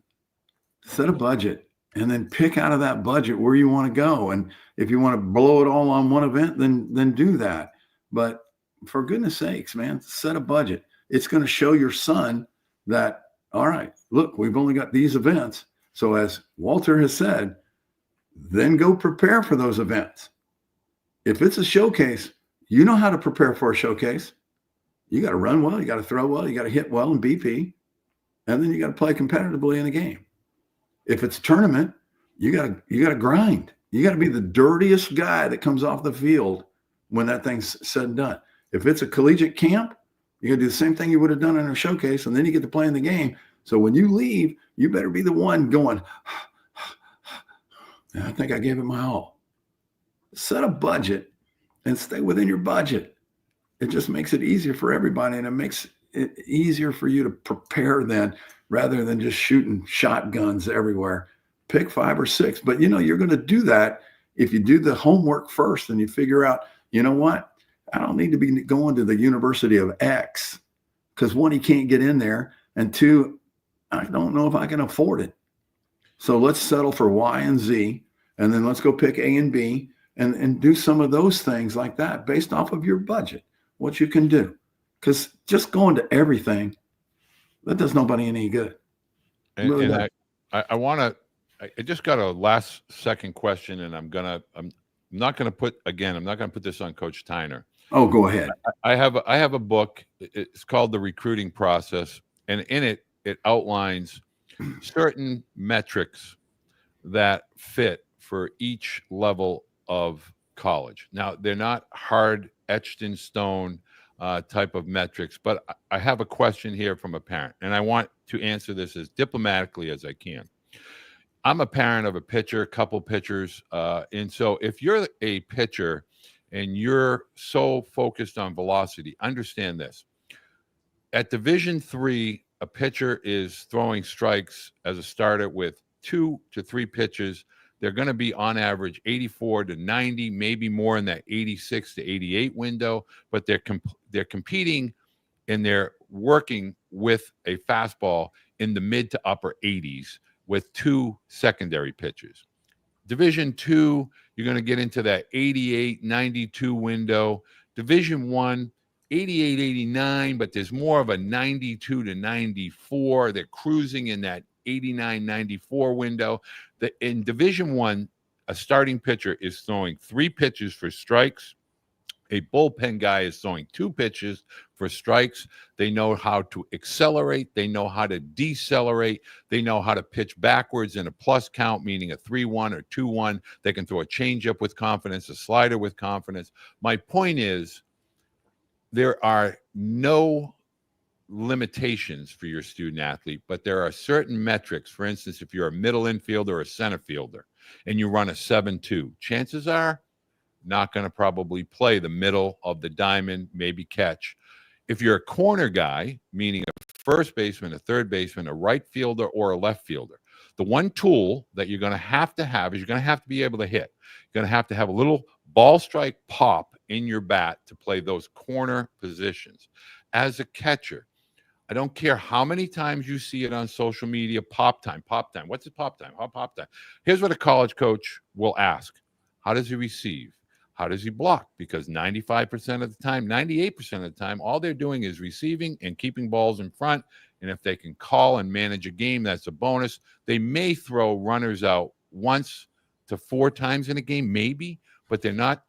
[SPEAKER 2] Set a budget and then pick out of that budget where you want to go. And if you want to blow it all on one event, then do that. But for goodness sakes, man, set a budget. It's going to show your son that, all right, look, we've only got these events. So as Walter has said, then go prepare for those events. If it's a showcase, you know how to prepare for a showcase. You got to run well, you got to throw well, you got to hit well in BP, and then you got to play competitively in the game. If it's a tournament, you got to grind. You got to be the dirtiest guy that comes off the field when that thing's said and done. If it's a collegiate camp, You got to do the same thing you would have done in a showcase, and then you get to play in the game. So when you leave, you better be the one going, I think I gave it my all. Set a budget and stay within your budget. It just makes it easier for everybody, and it makes it easier for you to prepare then, rather than just shooting shotguns everywhere. Pick 5 or 6, but you're going to do that if you do the homework first and you figure out, you know what? I don't need to be going to the University of X, because 1, he can't get in there, and 2, I don't know if I can afford it. So let's settle for Y and Z, and then let's go pick A and B, and do some of those things like that based off of your budget, what you can do. Because just going to everything, that does nobody any good.
[SPEAKER 1] And, really and I want to, I just got a last second question, and I'm not going to put this on Coach Tyner.
[SPEAKER 2] Oh, go ahead.
[SPEAKER 1] I have a book. It's called The Recruiting Process, and in it outlines certain metrics that fit for each level of college. Now, they're not hard etched in stone type of metrics, but I have a question here from a parent, and I want to answer this as diplomatically as I can. I'm a parent of a pitcher, couple pitchers, and so if you're a pitcher and you're so focused on velocity, understand this. At Division III, a pitcher is throwing strikes as a starter with 2 to 3 pitches. They're going to be on average 84 to 90, maybe more in that 86 to 88 window, but they're competing and they're working with a fastball in the mid to upper 80s with 2 secondary pitches. Division II, you're going to get into that 88, 92 window. Division I, 88, 89, but there's more of a 92 to 94. They're cruising in that 89, 94 window. In Division I, a starting pitcher is throwing 3 pitches for strikes. A bullpen guy is throwing 2 pitches for strikes. They know how to accelerate. They know how to decelerate. They know how to pitch backwards in a plus count, meaning a 3-1 or 2-1. They can throw a changeup with confidence, a slider with confidence. My point is, there are no limitations for your student athlete, but there are certain metrics. For instance, if you're a middle infielder or a center fielder and you run a 7-2, chances are not going to probably play the middle of the diamond, maybe catch. If you're a corner guy, meaning a first baseman, a third baseman, a right fielder, or a left fielder, the one tool that you're going to have is you're going to have to be able to hit. You're going to have a little ball strike pop in your bat to play those corner positions. As a catcher, I don't care how many times you see it on social media, pop time. What's it, pop time? Pop time. Here's what a college coach will ask. How does he receive? How does he block? Because 95% of the time, 98% of the time, all they're doing is receiving and keeping balls in front. And if they can call and manage a game, that's a bonus. They may throw runners out once to 4 times in a game, maybe, but they're not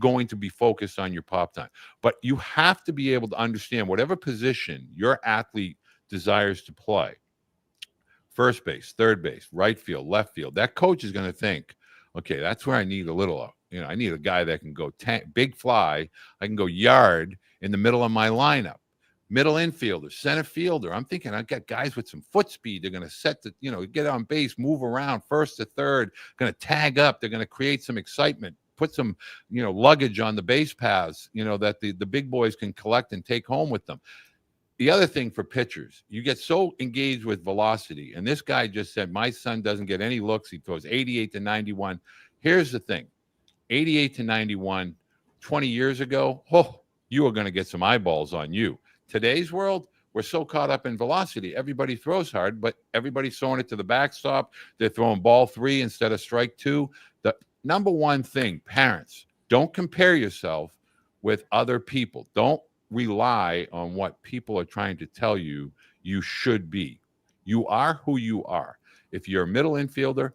[SPEAKER 1] going to be focused on your pop time. But you have to be able to understand whatever position your athlete desires to play. First base, third base, right field, left field. That coach is going to think, okay, that's where I need a little, I need a guy that can go big fly. I can go yard in the middle of my lineup. Middle infielder, center fielder. I'm thinking I've got guys with some foot speed. They're going to set the, get on base, move around first to third, going to tag up. They're going to create some excitement, put some, luggage on the base paths, that the big boys can collect and take home with them. The other thing for pitchers, you get so engaged with velocity. And this guy just said, my son doesn't get any looks. He throws 88 to 91. Here's the thing. 88 to 91, 20 years ago, you are going to get some eyeballs on you. Today's world, we're so caught up in velocity. Everybody throws hard, but everybody's throwing it to the backstop. They're throwing ball 3 instead of strike 2. The number one thing, parents, don't compare yourself with other people. Don't rely on what people are trying to tell you you should be. You are who you are. If you're a middle infielder,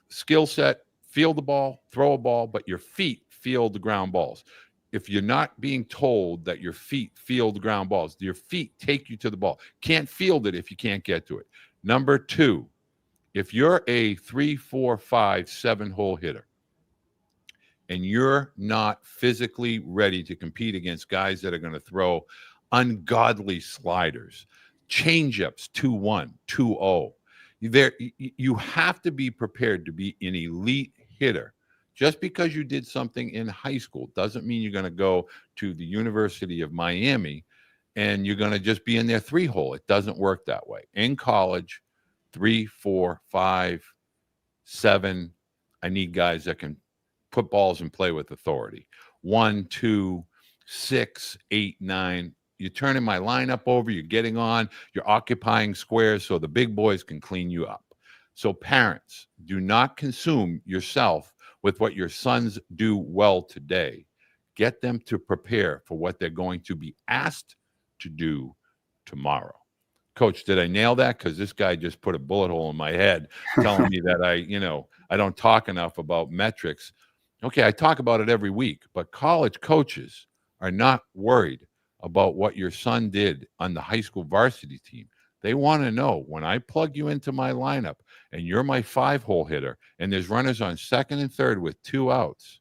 [SPEAKER 1] skill set, field the ball, throw a ball, but your feet field the ground balls. If you're not being told that your feet field the ground balls, your feet take you to the ball. Can't field it if you can't get to it. Number 2, if you're a 3, 4, 5, 7 hole hitter and you're not physically ready to compete against guys that are going to throw ungodly sliders, changeups 2-1, 2-0. You have to be prepared to be an elite hitter. Just because you did something in high school doesn't mean you're going to go to the University of Miami and you're going to just be in their 3-hole. It doesn't work that way. In college, 3, 4, 5, 7, I need guys that can put balls and play with authority. 1, 2, 6, 8, 9. You're turning my lineup over. You're getting on. You're occupying squares so the big boys can clean you up. So parents, do not consume yourself with what your sons do well today. Get them to prepare for what they're going to be asked to do tomorrow. Coach, did I nail that? Because this guy just put a bullet hole in my head telling me that I don't talk enough about metrics. Okay, I talk about it every week, but college coaches are not worried about what your son did on the high school varsity team. They want to know, when I plug you into my lineup and you're my 5-hole hitter and there's runners on second and third with 2 outs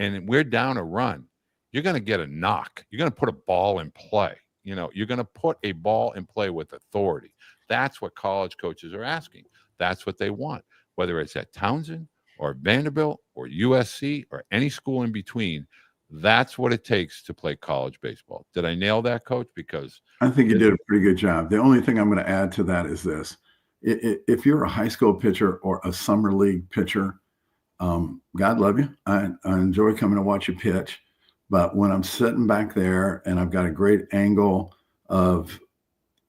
[SPEAKER 1] and we're down a run, you're going to get a knock. You're going to put a ball in play. You're going to put a ball in play with authority. That's what college coaches are asking. That's what they want, whether it's at Townsend or Vanderbilt or USC or any school in between. That's what it takes to play college baseball. Did I nail that, Coach? Because
[SPEAKER 2] I think you did a pretty good job. The only thing I'm going to add to that is this. If you're a high school pitcher or a summer league pitcher, God love you. I enjoy coming to watch you pitch. But when I'm sitting back there and I've got a great angle of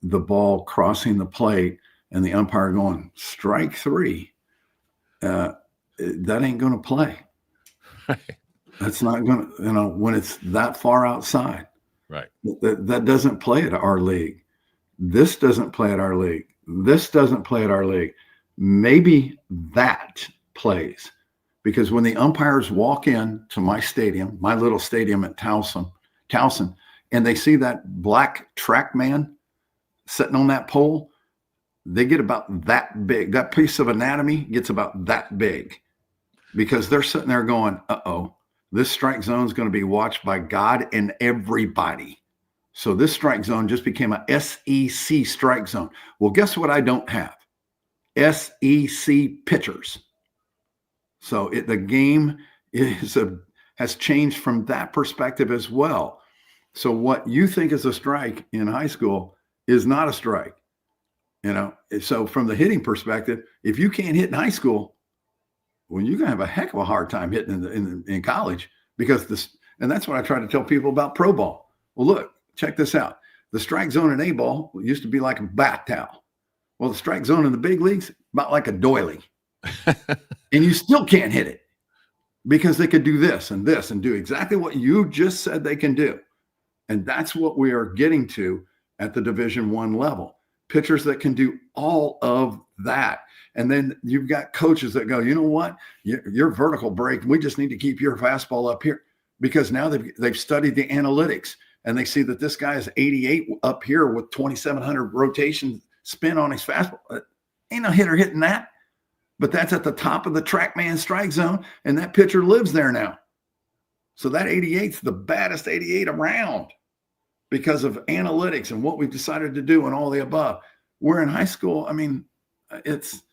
[SPEAKER 2] the ball crossing the plate and the umpire going, strike 3, that ain't going to play.
[SPEAKER 1] Right.
[SPEAKER 2] That's not going to, when it's that far outside.
[SPEAKER 1] Right.
[SPEAKER 2] That doesn't play at our league. This doesn't play at our league. This doesn't play at our league. Maybe that plays. Because when the umpires walk in to my stadium, my little stadium at Towson, and they see that black track man sitting on that pole, they get about that big. That piece of anatomy gets about that big because they're sitting there going, uh-oh, this strike zone is going to be watched by God and everybody. So this strike zone just became a SEC strike zone. Well, guess what I don't have? SEC pitchers. So the game has changed from that perspective as well. So what you think is a strike in high school is not a strike. So from the hitting perspective, if you can't hit in high school, well, you're going to have a heck of a hard time hitting in college because and that's what I try to tell people about pro ball. Well, look, check this out. The strike zone in A ball used to be like a bath towel. Well, the strike zone in the big leagues, about like a doily. And you still can't hit it because they could do this and do exactly what you just said they can do. And that's what we are getting to at the Division I level. Pitchers that can do all of that. And then you've got coaches that go, you know what? Your vertical break, we just need to keep your fastball up here because now they've studied the analytics and they see that this guy is 88 up here with 2,700 rotation spin on his fastball. Ain't no hitter hitting that. But that's at the top of the TrackMan strike zone, and that pitcher lives there now. So that 88's the baddest 88 around because of analytics and what we've decided to do and all the above. We're in high school. I mean, it's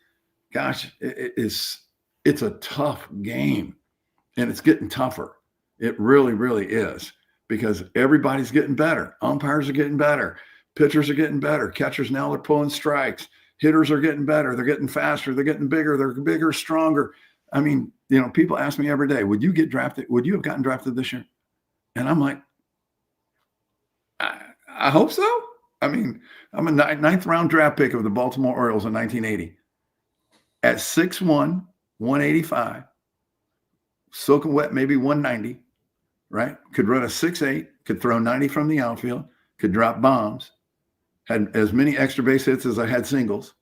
[SPEAKER 2] a tough game, and it's getting tougher. It really, really is because everybody's getting better. Umpires are getting better. Pitchers are getting better. Catchers now are pulling strikes. Hitters are getting better. They're getting faster. They're getting bigger. They're bigger, stronger. I mean, people ask me every day, would you get drafted? Would you have gotten drafted this year? And I'm like, I hope so. I mean, I'm a 9th round draft pick of the Baltimore Orioles in 1980. At 6'1", 185, soaking wet, maybe 190, right? Could run a 6'8", could throw 90 from the outfield, could drop bombs. Had as many extra base hits as I had singles,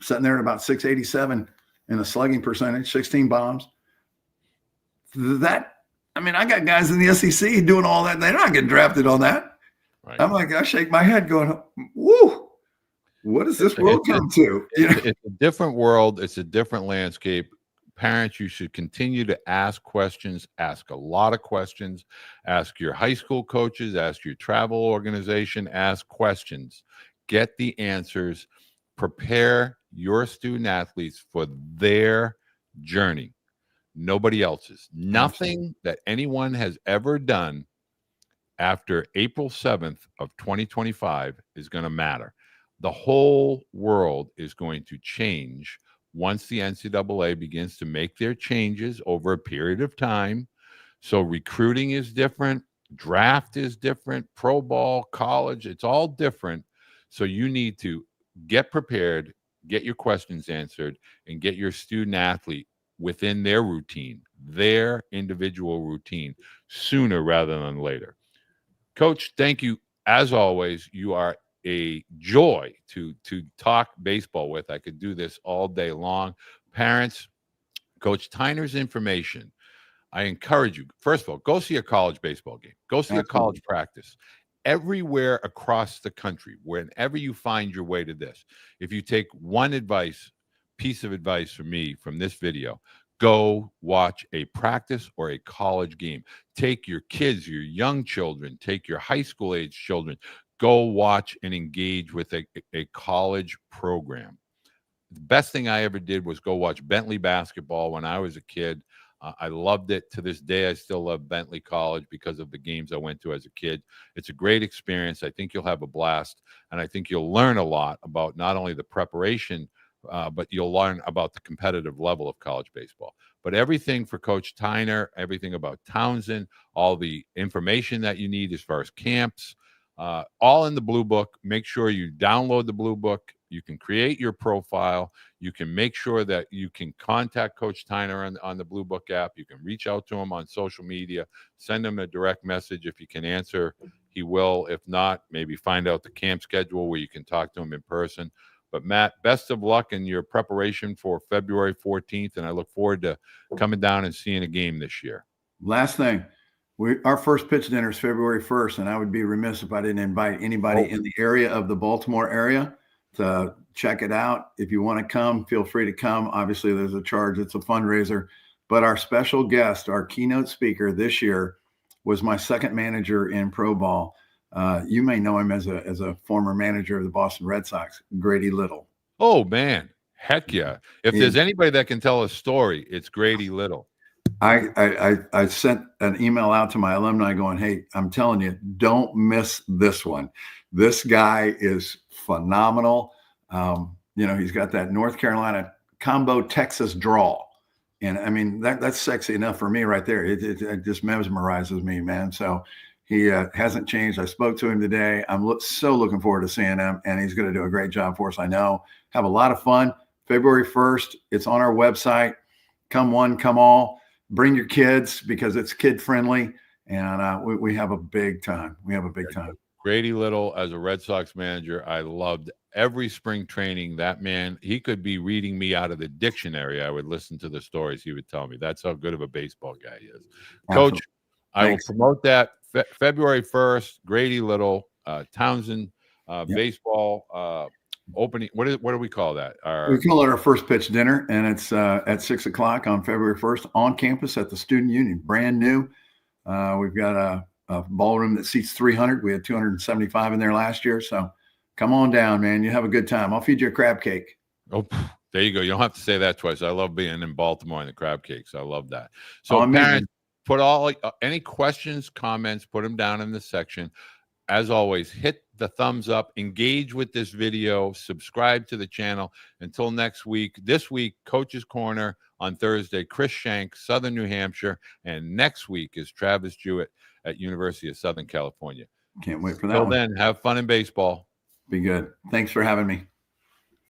[SPEAKER 2] sitting there at about 687 in a slugging percentage, 16 bombs. I got guys in the SEC doing all that. They're not getting drafted on that. Right. I'm like, I shake my head going, woo, what does this world come to?
[SPEAKER 1] It's a different world. It's a different landscape. parents, you should continue to ask questions, ask a lot of questions, ask your high school coaches, ask your travel organization, ask questions, get the answers, prepare your student athletes for their journey, nobody else's. Nothing that anyone has ever done after April 7th of 2025 is going to matter. The whole world is going to change once the NCAA begins to make their changes over a period of time. So recruiting is different, draft is different, pro ball, college, it's all different. So you need to get prepared, get your questions answered, and get your student athlete within their routine, their individual routine, sooner rather than later. Coach, thank you. As always, you are a joy to talk baseball with. I could do this all day long. Parents, Coach Tyner's information, I encourage you, first of all, go see a college baseball game. Go see a college practice. Everywhere across the country, whenever you find your way to this, if you take one piece of advice from me from this video, go watch a practice or a college game. Take your kids, your young children, take your high school age children, go watch and engage with a college program. The best thing I ever did was go watch Bentley basketball when I was a kid. I loved it. To this day, I still love Bentley College because of the games I went to as a kid. It's a great experience. I think you'll have a blast, and I think you'll learn a lot about not only the preparation, but you'll learn about the competitive level of college baseball. But everything for Coach Tyner, everything about Townsend, all the information that you need as far as camps, all in the Blue Book. Make sure you download the Blue Book. You can create your profile. You can make sure that you can contact Coach Tyner on the Blue Book app. You can reach out to him on social media, send him a direct message. If he can answer, he will. If not, maybe find out the camp schedule where you can talk to him in person. But Matt, best of luck in your preparation for February 14th, and I look forward to coming down and seeing a game this year.
[SPEAKER 2] Last thing, our first pitch dinner is February 1st, and I would be remiss if I didn't invite anybody in the area of the Baltimore area to check it out. If you want to come, feel free to come. Obviously, there's a charge. It's a fundraiser. But our special guest, our keynote speaker this year, was my second manager in pro ball. You may know him as a former manager of the Boston Red Sox, Grady Little.
[SPEAKER 1] Oh, man. Heck yeah. If there's anybody that can tell a story, it's Grady Little.
[SPEAKER 2] I sent an email out to my alumni going, hey, I'm telling you, don't miss this one. This guy is phenomenal. He's got that North Carolina combo Texas drawl. And I mean, that's sexy enough for me right there. It just mesmerizes me, man. So he hasn't changed. I spoke to him today. I'm so looking forward to seeing him, and he's going to do a great job for us. I know. Have a lot of fun. February 1st, it's on our website. Come one, come all. Bring your kids because it's kid friendly, and we have a big time. We have a big time.
[SPEAKER 1] Grady Little, as a Red Sox manager, I loved every spring training. That man, he could be reading me out of the dictionary. I would listen to the stories he would tell me. That's how good of a baseball guy he is. Coach, I will promote that February 1st, Grady Little, Townsend, baseball opening. What do we call that?
[SPEAKER 2] We call it our first pitch dinner, and it's at 6:00 on February 1st on campus at the Student Union. Brand new. We've got a ballroom that seats 300. We had 275 in there last year. So come on down, man. You have a good time. I'll feed you a crab cake.
[SPEAKER 1] Oh, there you go. You don't have to say that twice. I love being in Baltimore and the crab cakes. I love that. So parents, put any questions, comments, put them down in the section. As always, hit the thumbs up, engage with this video, subscribe to the channel. Until next week, this week, Coach's Corner on Thursday, Chris Shank, Southern New Hampshire, and next week is Travis Jewett at University of Southern California.
[SPEAKER 2] Can't wait for that.
[SPEAKER 1] Till then, have fun in baseball.
[SPEAKER 2] Be good. Thanks for having me.